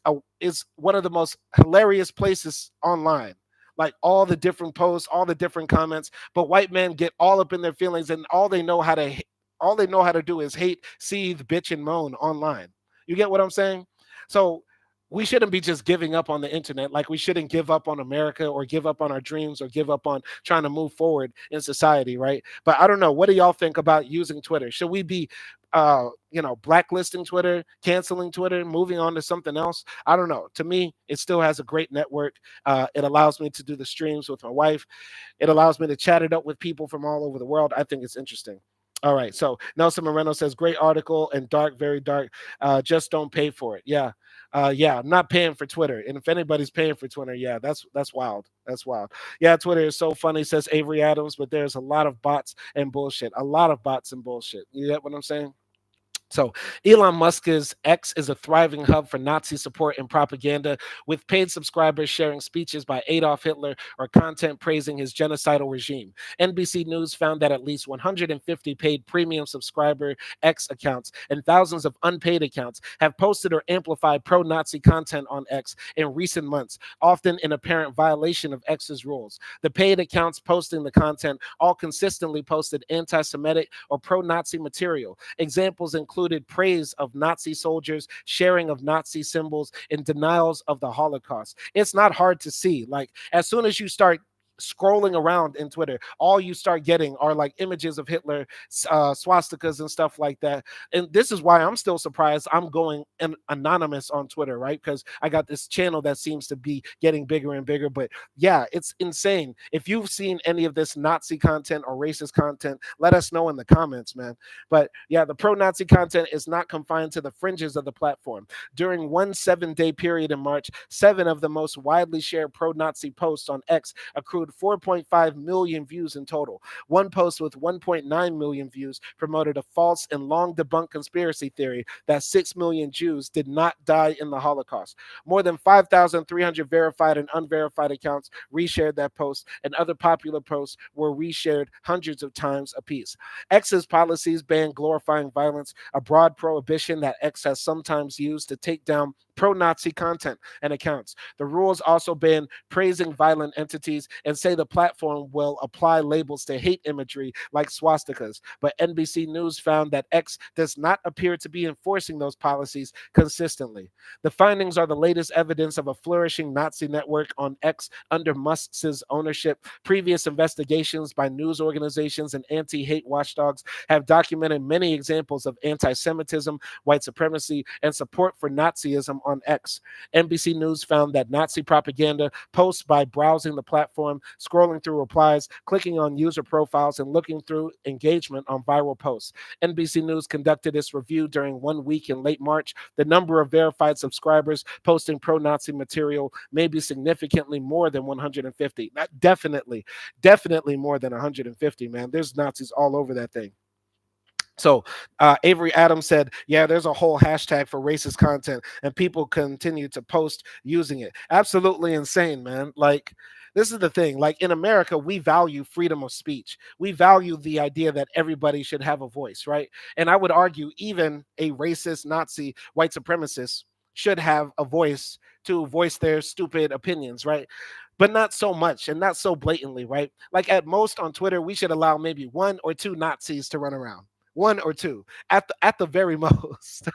one of the most hilarious places online. Like all the different posts, all the different comments, but white men get all up in their feelings, and all they know how to do is hate, seethe, bitch, and moan online. You get what I'm saying? So we shouldn't be just giving up on the internet. Like we shouldn't give up on America or give up on our dreams or give up on trying to move forward in society, right? But I don't know. What do y'all think about using Twitter? Should we be blacklisting Twitter, canceling Twitter, moving on to something else? I don't know. To me, it still has a great network. It allows me to do the streams with my wife. It allows me to chat it up with people from all over the world. I think it's interesting. All right. So Nelson Moreno says, great article and dark, very dark. Just don't pay for it. Yeah. Yeah, I'm not paying for Twitter. And if anybody's paying for Twitter, yeah, that's wild. That's wild. Yeah, Twitter is so funny, says Avery Adams, but there's a lot of bots and bullshit. A lot of bots and bullshit. You get what I'm saying? So, Elon Musk's X is a thriving hub for Nazi support and propaganda, with paid subscribers sharing speeches by Adolf Hitler or content praising his genocidal regime. NBC News found that at least 150 paid premium subscriber X accounts and thousands of unpaid accounts have posted or amplified pro-Nazi content on X in recent months, often in apparent violation of X's rules. The paid accounts posting the content all consistently posted anti-Semitic or pro-Nazi material. Examples included praise of Nazi soldiers, sharing of Nazi symbols, and denials of the Holocaust. It's not hard to see. Like, as soon as you start scrolling around in Twitter, all you start getting are like images of Hitler, swastikas, and stuff like that. And this is why I'm still surprised I'm going anonymous on Twitter, right? Because I got this channel that seems to be getting bigger and bigger. But yeah, it's insane. If you've seen any of this Nazi content or racist content, let us know in the comments, man. But yeah, the pro-Nazi content is not confined to the fringes of the platform. During one 7-day period in March, 7 of the most widely shared pro-Nazi posts on X accrued 4.5 million views in total. One post with 1.9 million views promoted a false and long debunked conspiracy theory that 6 million Jews did not die in the Holocaust. More than 5,300 verified and unverified accounts reshared that post, and other popular posts were reshared hundreds of times apiece. X's policies ban glorifying violence, a broad prohibition that X has sometimes used to take down pro-Nazi content and accounts. The rules also ban praising violent entities and say the platform will apply labels to hate imagery like swastikas. But NBC News found that X does not appear to be enforcing those policies consistently. The findings are the latest evidence of a flourishing Nazi network on X under Musk's ownership. Previous investigations by news organizations and anti hate watchdogs have documented many examples of anti Semitism, white supremacy, and support for Nazism on X. NBC News found that Nazi propaganda posts by browsing the platform, scrolling through replies, clicking on user profiles, and looking through engagement on viral posts. NBC News conducted its review during 1 week in late March. The number of verified subscribers posting pro-Nazi material may be significantly more than 150. Definitely more than 150, man. There's Nazis all over that thing. So Avery Adams said, yeah, there's a whole hashtag for racist content, and people continue to post using it. Absolutely insane, man. Like, this is the thing. Like, in America, we value freedom of speech. We value the idea that everybody should have a voice, right? And I would argue even a racist, Nazi, white supremacist should have a voice to voice their stupid opinions, right? But not so much and not so blatantly, right? Like, at most on Twitter, we should allow maybe one or two Nazis to run around, one or two at the very most.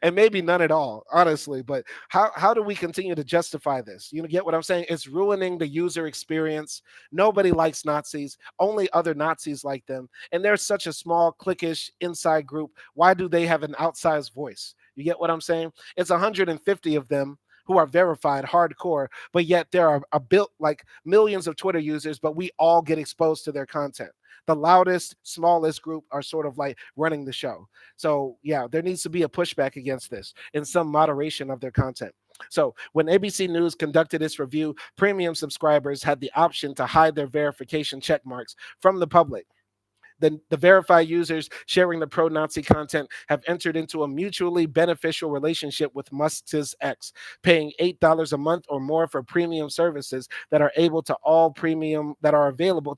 And maybe none at all, honestly. But how do we continue to justify this? You get what I'm saying? It's ruining the user experience. Nobody likes Nazis. Only other Nazis like them. And they're such a small, cliquish inside group. Why do they have an outsized voice? You get what I'm saying? It's 150 of them who are verified hardcore, but yet there are a built like millions of Twitter users, but we all get exposed to their content. The loudest, smallest group are sort of like running the show. So yeah, there needs to be a pushback against this and some moderation of their content. So when ABC News conducted its review, premium subscribers had the option to hide their verification check marks from the public. The verified users sharing the pro-Nazi content have entered into a mutually beneficial relationship with Musk's X, paying $8 a month or more for premium services that are available to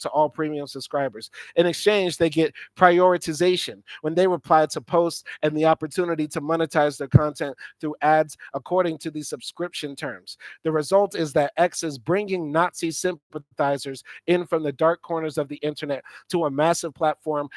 all premium subscribers. In exchange, they get prioritization when they reply to posts and the opportunity to monetize their content through ads according to the subscription terms. The result is that X is bringing Nazi sympathizers in from the dark corners of the internet to a massive platform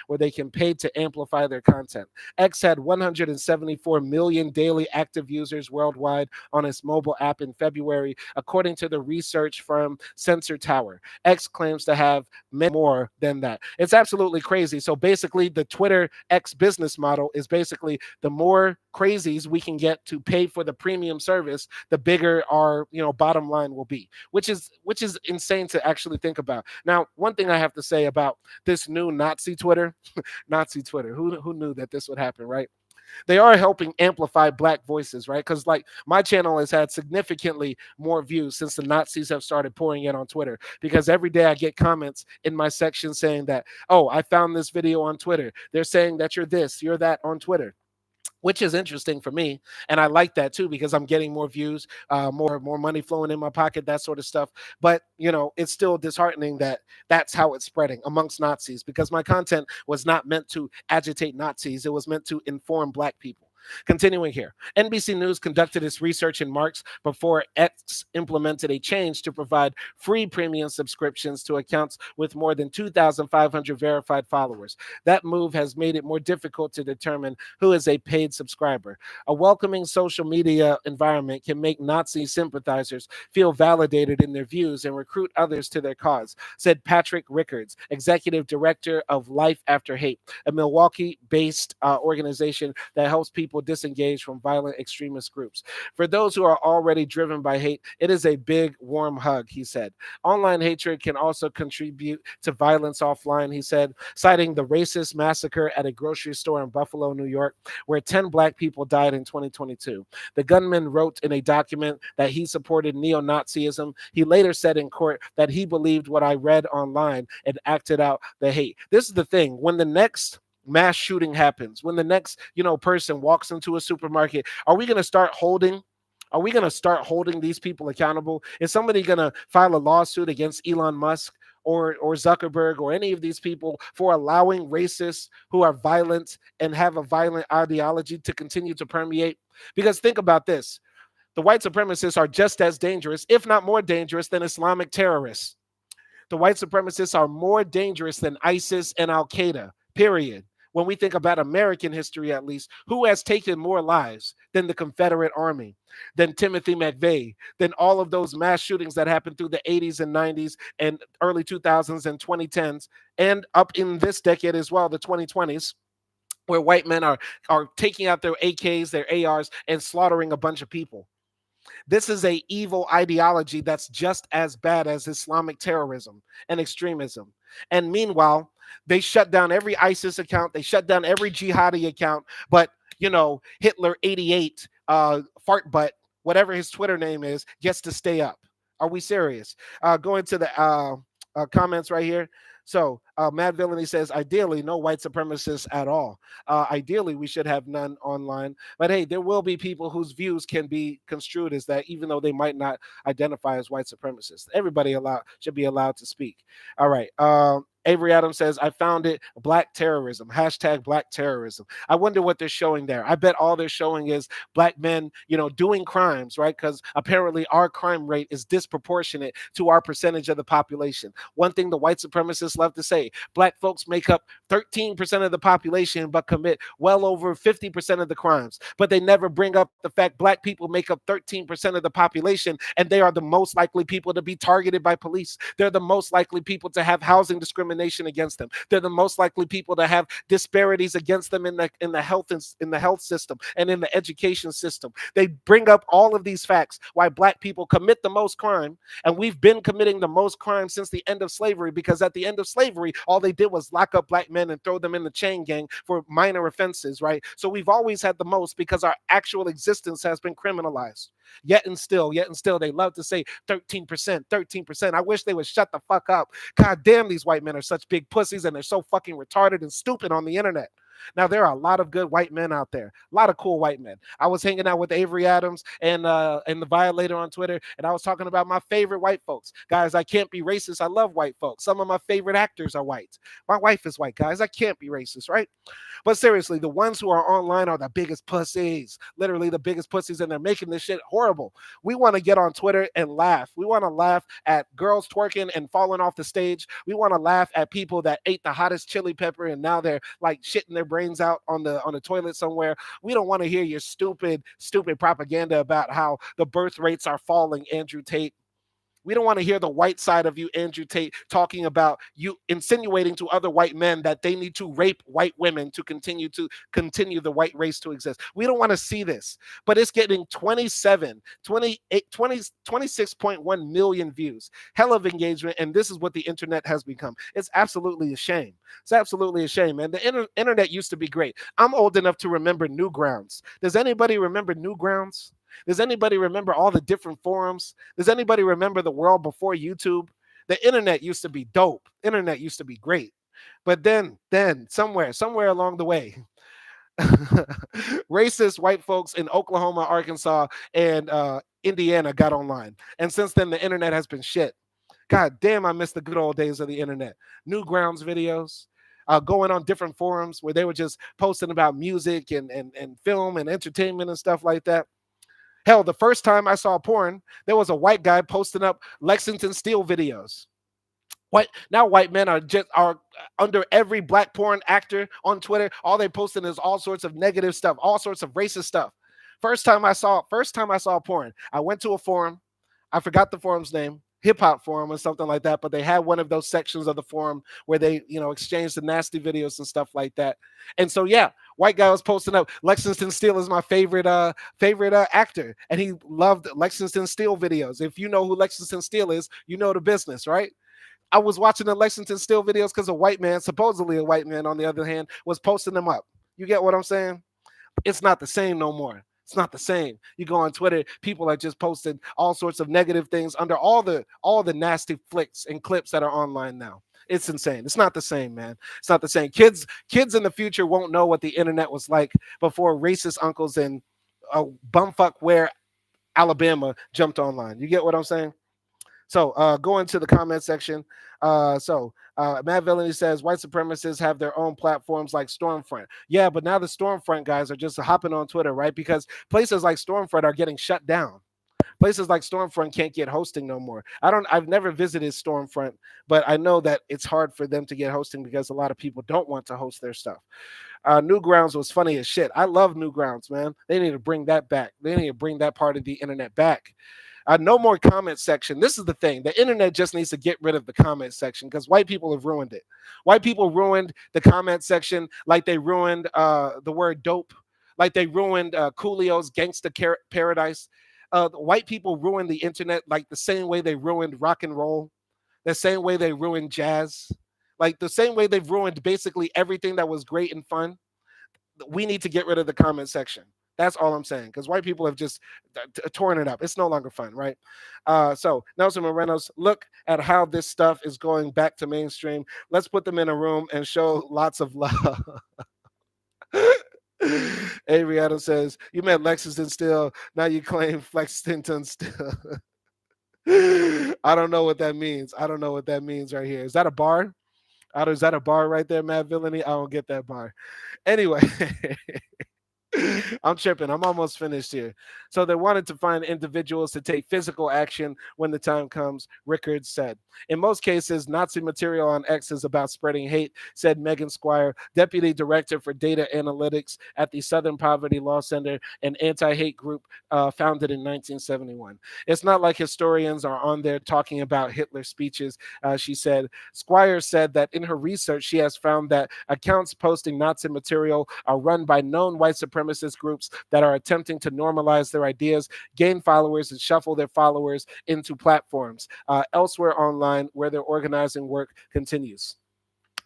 where they can pay to amplify their content. X had 174 million daily active users worldwide on its mobile app in February, according to the research firm Sensor Tower. X claims to have many more than that. It's absolutely crazy. So basically, the Twitter X business model is basically the more crazies we can get to pay for the premium service, the bigger our bottom line will be, which is insane to actually think about. Now, one thing I have to say about this new Nazi Twitter, Nazi Twitter, who knew that this would happen, right? They are helping amplify black voices, right? Because like my channel has had significantly more views since the Nazis have started pouring in on Twitter. Because every day I get comments in my section saying that, oh, I found this video on Twitter. They're saying that you're this, you're that on Twitter, which is interesting for me, and I like that too because I'm getting more views, more money flowing in my pocket, that sort of stuff. But it's still disheartening that that's how it's spreading amongst Nazis because my content was not meant to agitate Nazis; it was meant to inform Black people. Continuing here, NBC News conducted its research in March before X implemented a change to provide free premium subscriptions to accounts with more than 2,500 verified followers. That move has made it more difficult to determine who is a paid subscriber. A welcoming social media environment can make Nazi sympathizers feel validated in their views and recruit others to their cause, said Patrick Rickards, executive director of Life After Hate, a Milwaukee-based organization that helps people disengage from violent extremist groups. For those who are already driven by hate, it is a big, warm hug, he said. Online hatred can also contribute to violence offline, he said, citing the racist massacre at a grocery store in Buffalo, New York, where 10 Black people died in 2022. The gunman wrote in a document that he supported neo-Nazism. He later said in court that he believed what I read online and acted out the hate. This is the thing. When the next mass shooting happens, when the next person walks into a supermarket, are we going to start holding these people accountable? Is somebody going to file a lawsuit against Elon Musk or Zuckerberg or any of these people for allowing racists who are violent and have a violent ideology to continue to permeate? Because think about this. The white supremacists are just as dangerous, if not more dangerous, than Islamic terrorists. The white supremacists are more dangerous than ISIS and Al Qaeda, period. When we think about American history, at least, who has taken more lives than the Confederate Army, than Timothy McVeigh, than all of those mass shootings that happened through the 80s and 90s and early 2000s and 2010s, and up in this decade as well, the 2020s, where white men are taking out their AKs, their ARs, and slaughtering a bunch of people. This is a evil ideology that's just as bad as Islamic terrorism and extremism. And meanwhile, they shut down every ISIS account, they shut down every jihadi account, but Hitler 88 fart butt, whatever his Twitter name is, gets to stay up. Are we serious? Going to the comments right here. So Mad Villainy says, ideally, no white supremacists at all. Ideally, we should have none online. But hey, there will be people whose views can be construed as that, even though they might not identify as white supremacists. Everybody should be allowed to speak. All right. Avery Adams says, I found it, black terrorism, hashtag black terrorism. I wonder what they're showing there. I bet all they're showing is black men, doing crimes, right? Because apparently our crime rate is disproportionate to our percentage of the population. One thing the white supremacists love to say, black folks make up 13% of the population, but commit well over 50% of the crimes. But they never bring up the fact black people make up 13% of the population, and they are the most likely people to be targeted by police. They're the most likely people to have housing discrimination against them. They're the most likely people to have disparities against them in the health system and in the education system. They bring up all of these facts why black people commit the most crime, and we've been committing the most crime since the end of slavery, because at the end of slavery, all they did was lock up black men and throw them in the chain gang for minor offenses, right? So we've always had the most because our actual existence has been criminalized. Yet and still, they love to say 13%, 13%. I wish they would shut the fuck up. God damn, these white men are such big pussies, and they're so fucking retarded and stupid on the internet. Now, there are a lot of good white men out there, a lot of cool white men. I was hanging out with Avery Adams and the Violator on Twitter, and I was talking about my favorite white folks. Guys, I can't be racist. I love white folks. Some of my favorite actors are white. My wife is white, guys. I can't be racist, right? But seriously, the ones who are online are the biggest pussies, literally the biggest pussies, and they're making this shit horrible. We want to get on Twitter and laugh. We want to laugh at girls twerking and falling off the stage. We want to laugh at people that ate the hottest chili pepper and now they're like shitting their brains out on the toilet somewhere. We don't want to hear your stupid propaganda about how the birth rates are falling, Andrew Tate. We don't want to hear the white side of you, Andrew Tate, talking about you insinuating to other white men that they need to rape white women to continue the white race to exist. We don't want to see this, but it's getting 26.1 million views, hell of engagement, and this is what the internet has become. It's absolutely a shame. It's absolutely a shame, man. The internet used to be great. I'm old enough to remember Newgrounds. Does anybody remember Newgrounds? Does anybody remember all the different forums? Does anybody remember the world before YouTube? The internet used to be dope. Internet used to be great. But then somewhere along the way, racist white folks in Oklahoma, Arkansas, and Indiana got online. And since then, the internet has been shit. God damn, I miss the good old days of the internet. Newgrounds videos. Going on different forums where they were just posting about music and film and entertainment and stuff like that. Hell, the first time I saw porn, there was a white guy posting up Lexington Steel videos. White men are under every black porn actor on Twitter. All they posting is all sorts of negative stuff, all sorts of racist stuff. First time I saw porn, I went to a forum. I forgot the forum's name, hip hop forum or something like that. But they had one of those sections of the forum where they, exchanged the nasty videos and stuff like that. And so, yeah, white guy was posting up Lexington Steel is my favorite actor, and he loved Lexington Steel videos. If you know who Lexington Steel is, you know the business, right? I was watching the Lexington Steel videos because a white man, supposedly a white man, on the other hand, was posting them up. You get what I'm saying? It's not the same no more. It's not the same. You go on Twitter, people are just posting all sorts of negative things under all the nasty flicks and clips that are online now. It's insane. It's not the same, man. It's not the same. Kids in the future won't know what the internet was like before racist uncles in bumfuck where Alabama jumped online. You get what I'm saying? So go into the comment section. Matt Villainy says white supremacists have their own platforms like Stormfront. Yeah, but now the Stormfront guys are just hopping on Twitter, right? Because places like Stormfront are getting shut down. Places like Stormfront can't get hosting no more. I've never visited Stormfront, but I know that it's hard for them to get hosting because a lot of people don't want to host their stuff. Newgrounds was funny as shit. I love Newgrounds, man. They need to bring that back. They need to bring that part of the internet back. No more comment section. This is the thing. The internet just needs to get rid of the comment section because white people have ruined it. White people ruined the comment section like they ruined the word dope, like they ruined Coolio's Gangsta Paradise. White people ruined the internet like the same way they ruined rock and roll, the same way they ruined jazz, like the same way they've ruined basically everything that was great and fun. We need to get rid of the comment section. That's all I'm saying, because white people have just torn it up. It's no longer fun, right? So Nelson Morenos, look at how this stuff is going back to mainstream. Let's put them in a room and show lots of love. Avery Adams says, you met Lexington still. Now you claim Flexington still. I don't know what that means. I don't know what that means right here. Is that a bar? Is that a bar right there, Matt Villainy? I don't get that bar. Anyway. I'm tripping. I'm almost finished here. So they wanted to find individuals to take physical action when the time comes, Rickards said. In most cases, Nazi material on X is about spreading hate, said Megan Squire, deputy director for data analytics at the Southern Poverty Law Center, an anti-hate group founded in 1971. It's not like historians are on there talking about Hitler's speeches, she said. Squire said that in her research, she has found that accounts posting Nazi material are run by known white supremacist groups that are attempting to normalize their ideas, gain followers, and shuffle their followers into platforms elsewhere online where their organizing work continues.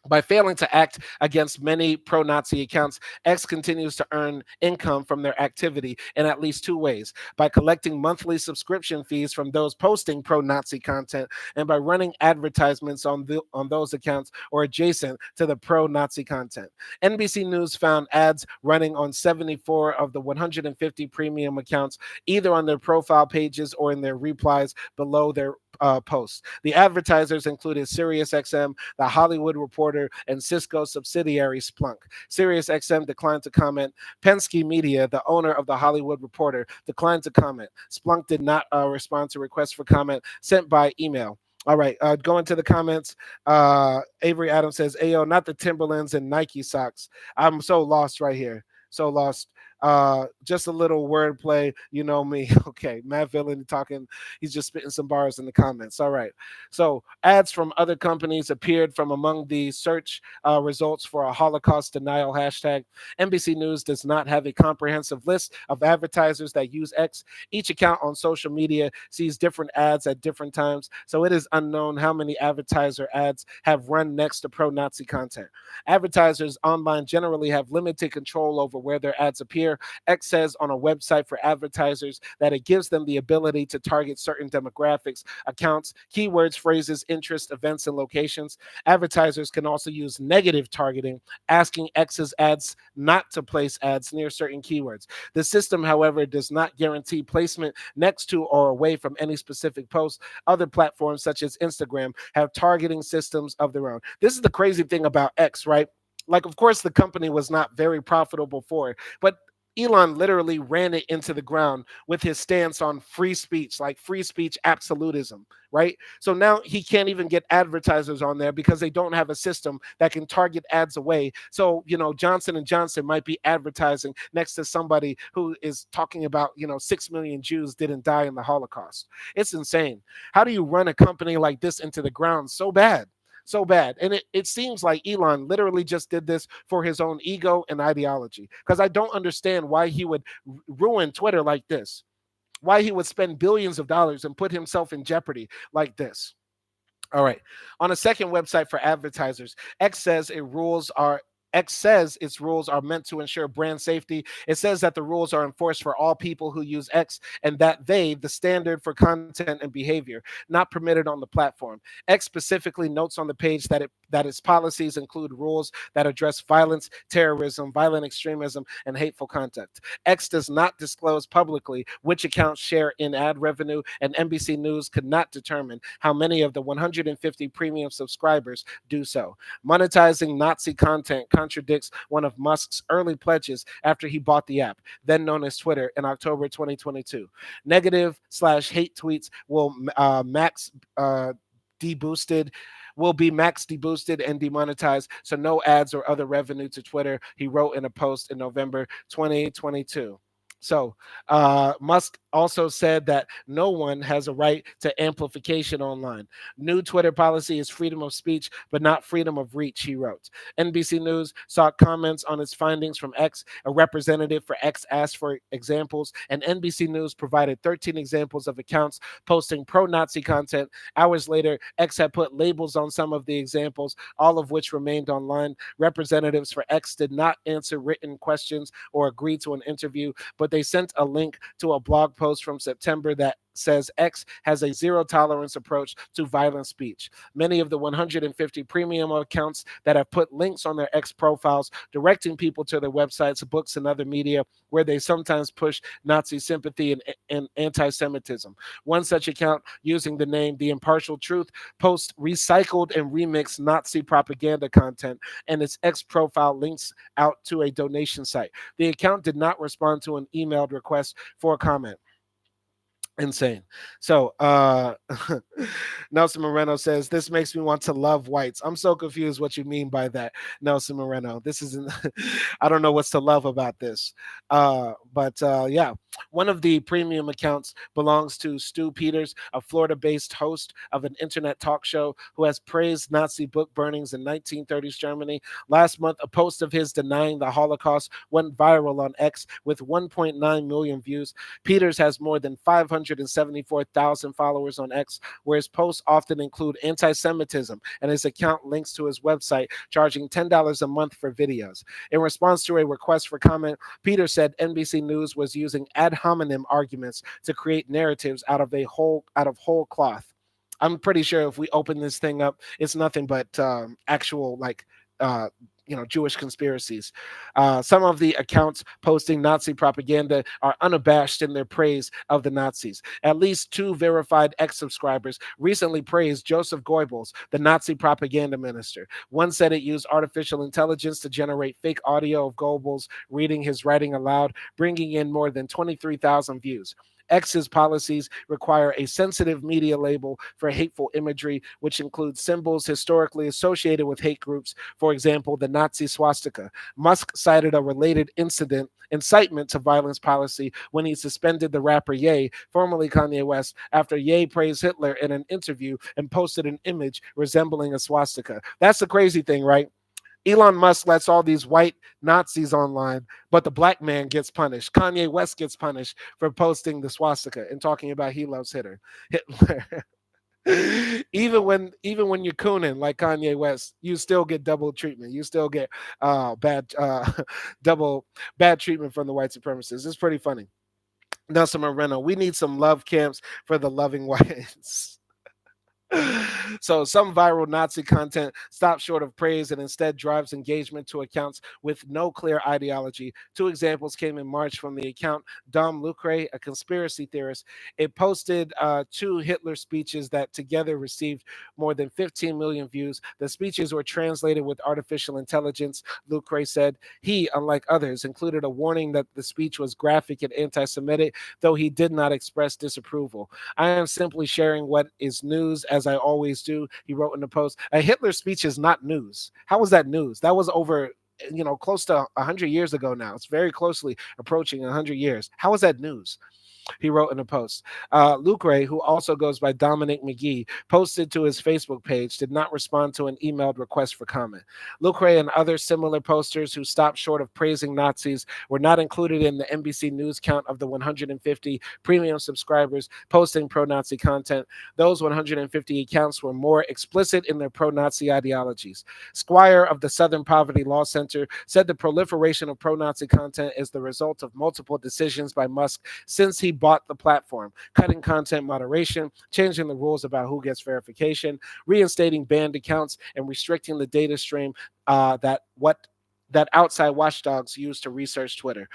By failing to act against many pro Nazi accounts, X continues to earn income from their activity in at least two ways: by collecting monthly subscription fees from those posting pro Nazi content, and by running advertisements on those accounts or adjacent to the pro Nazi content. NBC News found ads running on 74 of the 150 premium accounts, either on their profile pages or in their replies below their posts. The advertisers included SiriusXM, The Hollywood Reporter, and Cisco subsidiary Splunk. SiriusXM declined to comment. Penske Media, the owner of The Hollywood Reporter, declined to comment. Splunk did not respond to requests for comment sent by email. All right, going to the comments. Avery Adams says, Ayo, not the Timberlands and Nike socks. I'm so lost right here. So lost. Just a little wordplay, you know me. Okay, Matt Villain talking, he's just spitting some bars in the comments. All right. So ads from other companies appeared from among the search results for a Holocaust denial hashtag. NBC News does not have a comprehensive list of advertisers that use X. Each account on social media sees different ads at different times, so it is unknown how many advertiser ads have run next to pro-Nazi content. Advertisers online generally have limited control over where their ads appear. X says on a website for advertisers that it gives them the ability to target certain demographics, accounts, keywords, phrases, interests, events, and locations. Advertisers can also use negative targeting, asking X's ads not to place ads near certain keywords. The system, however, does not guarantee placement next to or away from any specific post. Other platforms, such as Instagram, have targeting systems of their own. This is the crazy thing about X, right? Like, of course, the company was not very profitable before, but Elon literally ran it into the ground with his stance on free speech, like free speech absolutism, right? So now he can't even get advertisers on there because they don't have a system that can target ads away. So, Johnson and Johnson might be advertising next to somebody who is talking about, 6 million Jews didn't die in the Holocaust. It's insane. How do you run a company like this into the ground so bad? So bad. And it seems like Elon literally just did this for his own ego and ideology, because I don't understand why he would ruin Twitter like this, why he would spend billions of dollars and put himself in jeopardy like this. All right. On a second website for advertisers, X says it rules are X says its rules are meant to ensure brand safety. It says that the rules are enforced for all people who use X and that they, the standard for content and behavior, not permitted on the platform. X specifically notes on the page that its policies include rules that address violence, terrorism, violent extremism, and hateful content. X does not disclose publicly which accounts share in ad revenue, and NBC News could not determine how many of the 150 premium subscribers do so. Monetizing Nazi content contradicts one of Musk's early pledges after he bought the app, then known as Twitter, in October 2022. Negative/hate tweets deboosted will be max deboosted and demonetized, so no ads or other revenue to Twitter, he wrote in a post in November 2022. So Musk also said that no one has a right to amplification online. New Twitter policy is freedom of speech, but not freedom of reach, he wrote. NBC News sought comments on its findings from X. A representative for X asked for examples, and NBC News provided 13 examples of accounts posting pro-Nazi content. Hours later, X had put labels on some of the examples, all of which remained online. Representatives for X did not answer written questions or agree to an interview, but they sent a link to a blog post from September that says X has a zero tolerance approach to violent speech. Many of the 150 premium accounts that have put links on their X profiles directing people to their websites, books, and other media where they sometimes push Nazi sympathy and anti-Semitism. One such account, using the name The Impartial Truth, posts recycled and remixed Nazi propaganda content, and its X profile links out to a donation site. The account did not respond to an emailed request for a comment. Insane. So Nelson Moreno says, this makes me want to love whites. I'm so confused what you mean by that, Nelson Moreno. This isn't I don't know what's to love about this. But yeah, one of the premium accounts belongs to Stu Peters, a Florida-based host of an internet talk show who has praised Nazi book burnings in 1930s Germany. Last month, a post of his denying the Holocaust went viral on X with 1.9 million views. Peters has more than 574,000 followers on X, where his posts often include anti-Semitism, and his account links to his website, charging $10 a month for videos. In response to a request for comment, Peters said NBC News was using ad hominem arguments to create narratives out of whole cloth. I'm pretty sure if we open this thing up, it's nothing but actual uh, Jewish conspiracies. Some of the accounts posting Nazi propaganda are unabashed in their praise of the Nazis. At least two verified ex-subscribers recently praised Joseph Goebbels, the Nazi propaganda minister. One said it used artificial intelligence to generate fake audio of Goebbels reading his writing aloud, bringing in more than 23,000 views. X's policies require a sensitive media label for hateful imagery, which includes symbols historically associated with hate groups, for example, the Nazi swastika. Musk cited a related incident, incitement to violence policy, when he suspended the rapper Ye, formerly Kanye West, after Ye praised Hitler in an interview and posted an image resembling a swastika. That's the crazy thing, right? Elon Musk lets all these white Nazis online, but the black man gets punished. Kanye West gets punished for posting the swastika and talking about he loves Hitler. even when you're cooning like Kanye West, you still get double treatment. You still get bad double bad treatment from the white supremacists. It's pretty funny. Nelson Moreno, we need some love camps for the loving whites. So some viral Nazi content stops short of praise and instead drives engagement to accounts with no clear ideology. Two examples came in March from the account Dom Lucre, a conspiracy theorist. It posted two Hitler speeches that together received more than 15 million views. The speeches were translated with artificial intelligence, Lucre said. He, unlike others, included a warning that the speech was graphic and anti-Semitic, though he did not express disapproval. I am simply sharing what is news, as I always do, he wrote in the post. A Hitler speech is not news. How was that news? That was over, close to 100 years ago now. It's very closely approaching 100 years. How is that news? He wrote in a post. Lucre, who also goes by Dominic McGee, posted to his Facebook page, did not respond to an emailed request for comment. Lucre and other similar posters who stopped short of praising Nazis were not included in the NBC News count of the 150 premium subscribers posting pro Nazi content. Those 150 accounts were more explicit in their pro Nazi ideologies. Squire of the Southern Poverty Law Center said the proliferation of pro Nazi content is the result of multiple decisions by Musk since he bought the platform, cutting content moderation, changing the rules about who gets verification, reinstating banned accounts, and restricting the data stream that outside watchdogs use to research Twitter.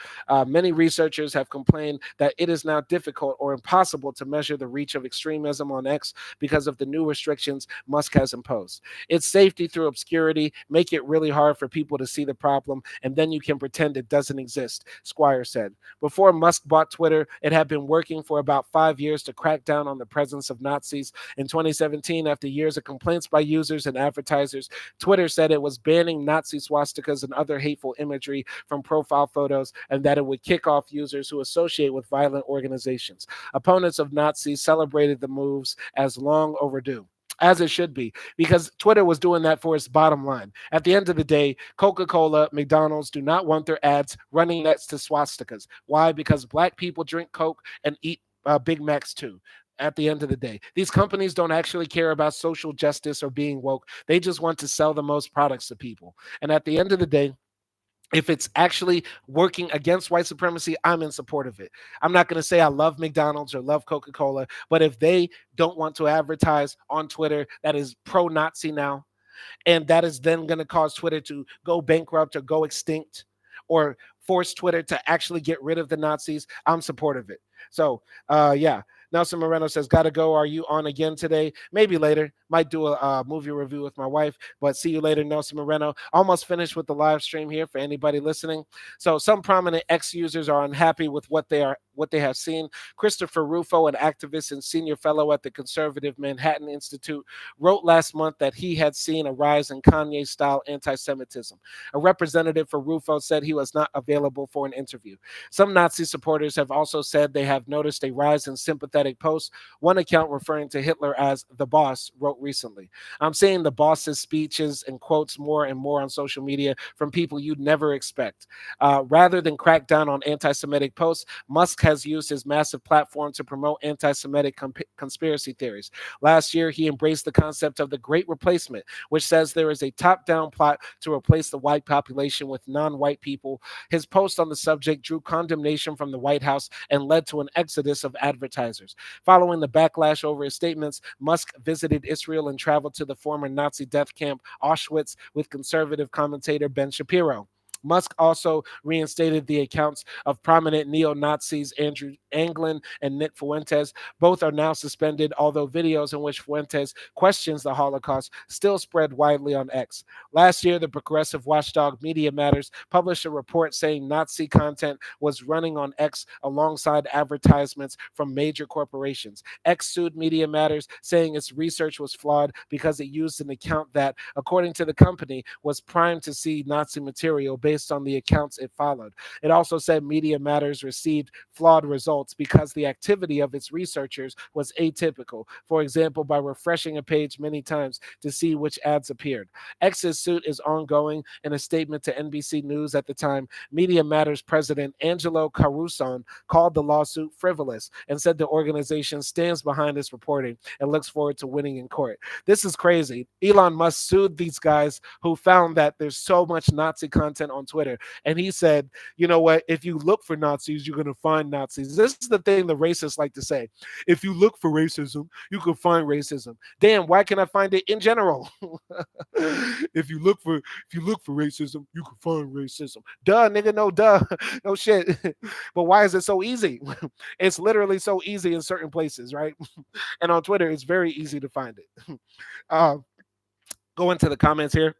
Many researchers have complained that it is now difficult or impossible to measure the reach of extremism on X because of the new restrictions Musk has imposed. Its safety through obscurity make it really hard for people to see the problem, and then you can pretend it doesn't exist, Squire said. Before Musk bought Twitter, it had been working for about 5 years to crack down on the presence of Nazis. In 2017, after years of complaints by users and advertisers, Twitter said it was banning Nazi swastikas and other hateful imagery from profile photos, and that it would kick off users who associate with violent organizations. Opponents of Nazis celebrated the moves as long overdue. As it should be, because Twitter was doing that for its bottom line. At the end of the day, Coca-Cola, McDonald's do not want their ads running next to swastikas. Why? Because black people drink Coke and eat Big Macs too. At the end of the day, these companies don't actually care about social justice or being woke. They just want to sell the most products to people. And at the end of the day, if it's actually working against white supremacy, I'm in support of it. I'm not going to say I love McDonald's or love Coca-Cola, but if they don't want to advertise on Twitter that is pro-Nazi now, and that is then going to cause Twitter to go bankrupt or go extinct or force Twitter to actually get rid of the Nazis, I'm supportive of it. So, yeah. Nelson Moreno says, "Gotta go. Are you on again today? Maybe later. Might do a movie review with my wife, but see you later, Nelson Moreno." Almost finished with the live stream here for anybody listening. So, some prominent X users are unhappy with what they have seen. Christopher Rufo, an activist and senior fellow at the conservative Manhattan Institute, wrote last month that he had seen a rise in Kanye-style anti-Semitism. A representative for Rufo said he was not available for an interview. Some Nazi supporters have also said they have noticed a rise in sympathetic posts. One account referring to Hitler as the boss wrote recently, "I'm seeing the boss's speeches and quotes more and more on social media from people you'd never expect." Rather than crack down on anti-Semitic posts, Musk has used his massive platform to promote anti-Semitic conspiracy theories. Last year, he embraced the concept of the Great Replacement, which says there is a top-down plot to replace the white population with non-white people. His post on the subject drew condemnation from the White House and led to an exodus of advertisers. Following the backlash over his statements, Musk visited Israel and traveled to the former Nazi death camp Auschwitz with conservative commentator Ben Shapiro. Musk also reinstated the accounts of prominent neo-Nazis Andrew Anglin and Nick Fuentes. Both are now suspended, although videos in which Fuentes questions the Holocaust still spread widely on X. Last year, the progressive watchdog Media Matters published a report saying Nazi content was running on X alongside advertisements from major corporations. X sued Media Matters, saying its research was flawed because it used an account that, according to the company, was primed to see Nazi material based on the accounts it followed. It also said Media Matters received flawed results because the activity of its researchers was atypical, for example, by refreshing a page many times to see which ads appeared. X's suit is ongoing. In a statement to NBC News at the time, Media Matters president Angelo Caruso called the lawsuit frivolous and said the organization stands behind its reporting and looks forward to winning in court. This is crazy. Elon Musk sued these guys who found that there's so much Nazi content on Twitter. And he said, you know what? If you look for Nazis, you're going to find Nazis. This is the thing the racists like to say. If you look for racism, you can find racism. Damn, why can't I find it in general? If you look for racism, you can find racism. Duh, nigga, no duh. No shit. But why is it so easy? It's literally so easy in certain places, right? And on Twitter, it's very easy to find it. Uh, go into the comments here.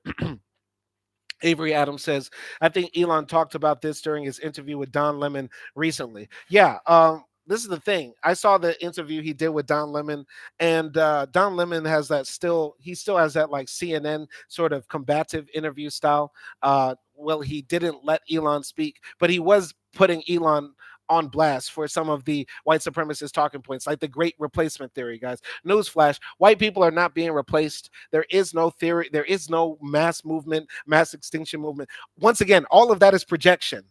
Avery Adams says, "I think Elon talked about this during his interview with Don Lemon recently." Yeah, this is the thing. I saw the interview he did with Don Lemon, and Don Lemon has he still has that like CNN sort of combative interview style. Well, he didn't let Elon speak, but he was putting Elon on blast for some of the white supremacist talking points, like the great replacement theory, guys. Newsflash: white people are not being replaced. There is no theory, there is no mass movement, mass extinction movement. Once again, all of that is projection.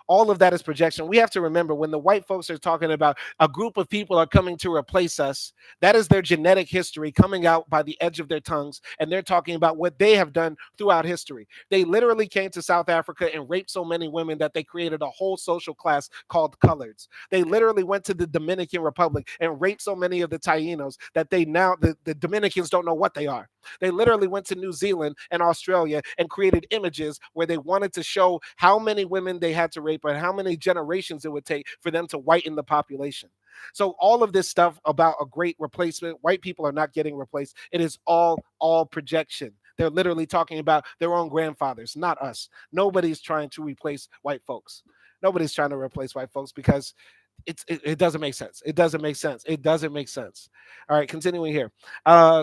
All of that is projection. We have to remember, when the white folks are talking about a group of people are coming to replace us, that is their genetic history coming out by the edge of their tongues. And they're talking about what they have done throughout history. They literally came to South Africa and raped so many women that they created a whole social class called coloreds. They literally went to the Dominican Republic and raped so many of the Tainos that the Dominicans don't know what they are. They literally went to New Zealand and Australia and created images where they wanted to show how many women they had to rape and how many generations it would take for them to whiten the population. So all of this stuff about a great replacement, white people are not getting replaced. It is all projection. They're literally talking about their own grandfathers, not us. Nobody's trying to replace white folks. Nobody's trying to replace white folks because it doesn't make sense. It doesn't make sense. It doesn't make sense. All right, continuing here.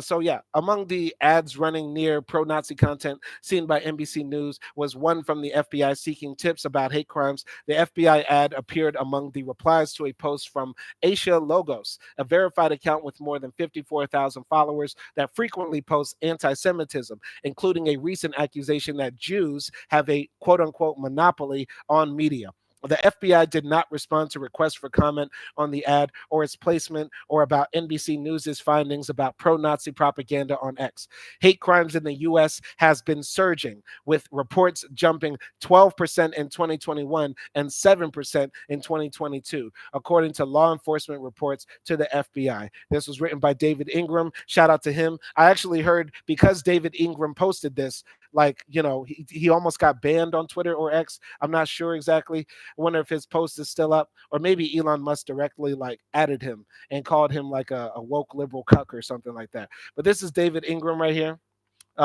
So yeah, among the ads running near pro-Nazi content seen by NBC News was one from the FBI seeking tips about hate crimes. The FBI ad appeared among the replies to a post from Aisha Logos, a verified account with more than 54,000 followers that frequently posts anti-Semitism, including a recent accusation that Jews have a quote-unquote monopoly on media. The FBI did not respond to requests for comment on the ad or its placement or about NBC News's findings about pro-Nazi propaganda on X. Hate crimes in the U.S. has been surging, with reports jumping 12% in 2021 and 7% in 2022, according to law enforcement reports to the FBI. This was written by David Ingram. Shout out to him. I actually heard, because David Ingram posted this, like, he almost got banned on Twitter or X. I'm not sure exactly. I wonder if his post is still up, or maybe Elon Musk directly like added him and called him like a woke liberal cuck or something like that. But this is David Ingram right here,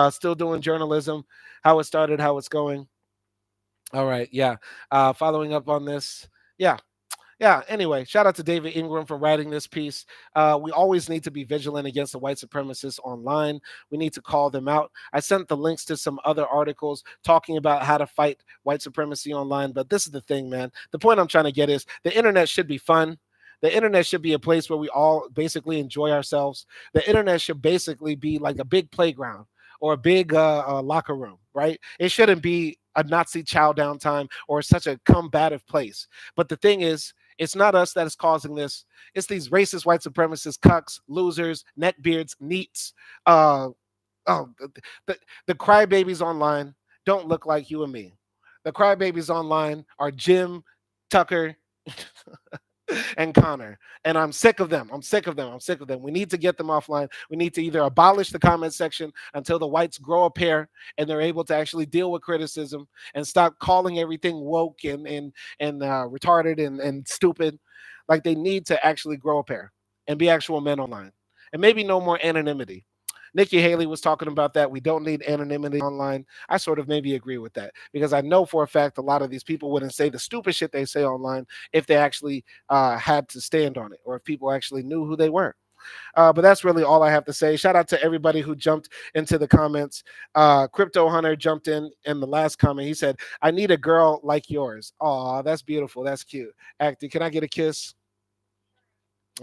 still doing journalism, how it started, how it's going. All right, yeah. Following up on this, yeah, anyway, shout out to David Ingram for writing this piece. We always need to be vigilant against the white supremacists online. We need to call them out. I sent the links to some other articles talking about how to fight white supremacy online. But this is the thing, man. The point I'm trying to get is the internet should be fun. The internet should be a place where we all basically enjoy ourselves. The internet should basically be like a big playground or a big locker room, right? It shouldn't be a Nazi chow down time or such a combative place. But the thing is, it's not us that is causing this. It's these racist white supremacist cucks, losers, neckbeards, neats. Uh, oh, the crybabies online don't look like you and me. The crybabies online are Jim, Tucker, and Connor. And I'm sick of them. I'm sick of them. I'm sick of them. We need to get them offline. We need to either abolish the comment section until the whites grow a pair and they're able to actually deal with criticism and stop calling everything woke and retarded and stupid. Like, they need to actually grow a pair and be actual men online. And maybe no more anonymity. Nikki Haley was talking about that. We don't need anonymity online. I sort of maybe agree with that, because I know for a fact a lot of these people wouldn't say the stupid shit they say online if they actually had to stand on it, or if people actually knew who they were. But that's really all I have to say. Shout out to everybody who jumped into the comments. Crypto Hunter jumped in the last comment. He said, "I need a girl like yours." Aw, that's beautiful. That's cute. Acty, can I get a kiss?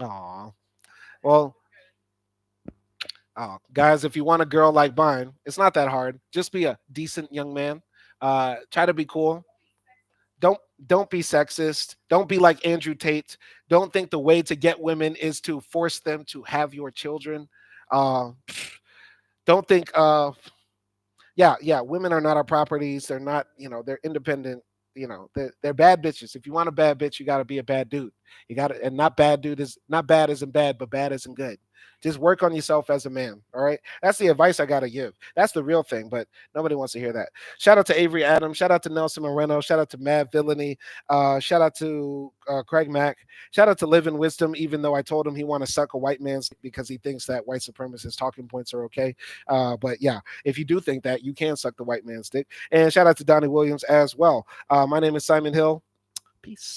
Aw. Well, guys, if you want a girl like mine, it's not that hard. Just be a decent young man. Try to be cool. Don't be sexist. Don't be like Andrew Tate. Don't think the way to get women is to force them to have your children. Uh, don't think women are not our properties. They're not, they're independent. They're bad bitches. If you want a bad bitch, you got to be a bad dude. You got to, and not bad dude is not bad isn't bad, but bad isn't good. Just work on yourself as a man. All right. That's the advice I got to give. That's the real thing, but nobody wants to hear that. Shout out to Avery Adams. Shout out to Nelson Moreno. Shout out to Mad Villainy. Shout out to Craig Mack. Shout out to Live in Wisdom, even though I told him he want to suck a white man's because he thinks that white supremacist talking points are okay. But yeah, if you do think that, you can suck the white man's dick. And shout out to Donnie Williams as well. My name is Simon Hill. Peace.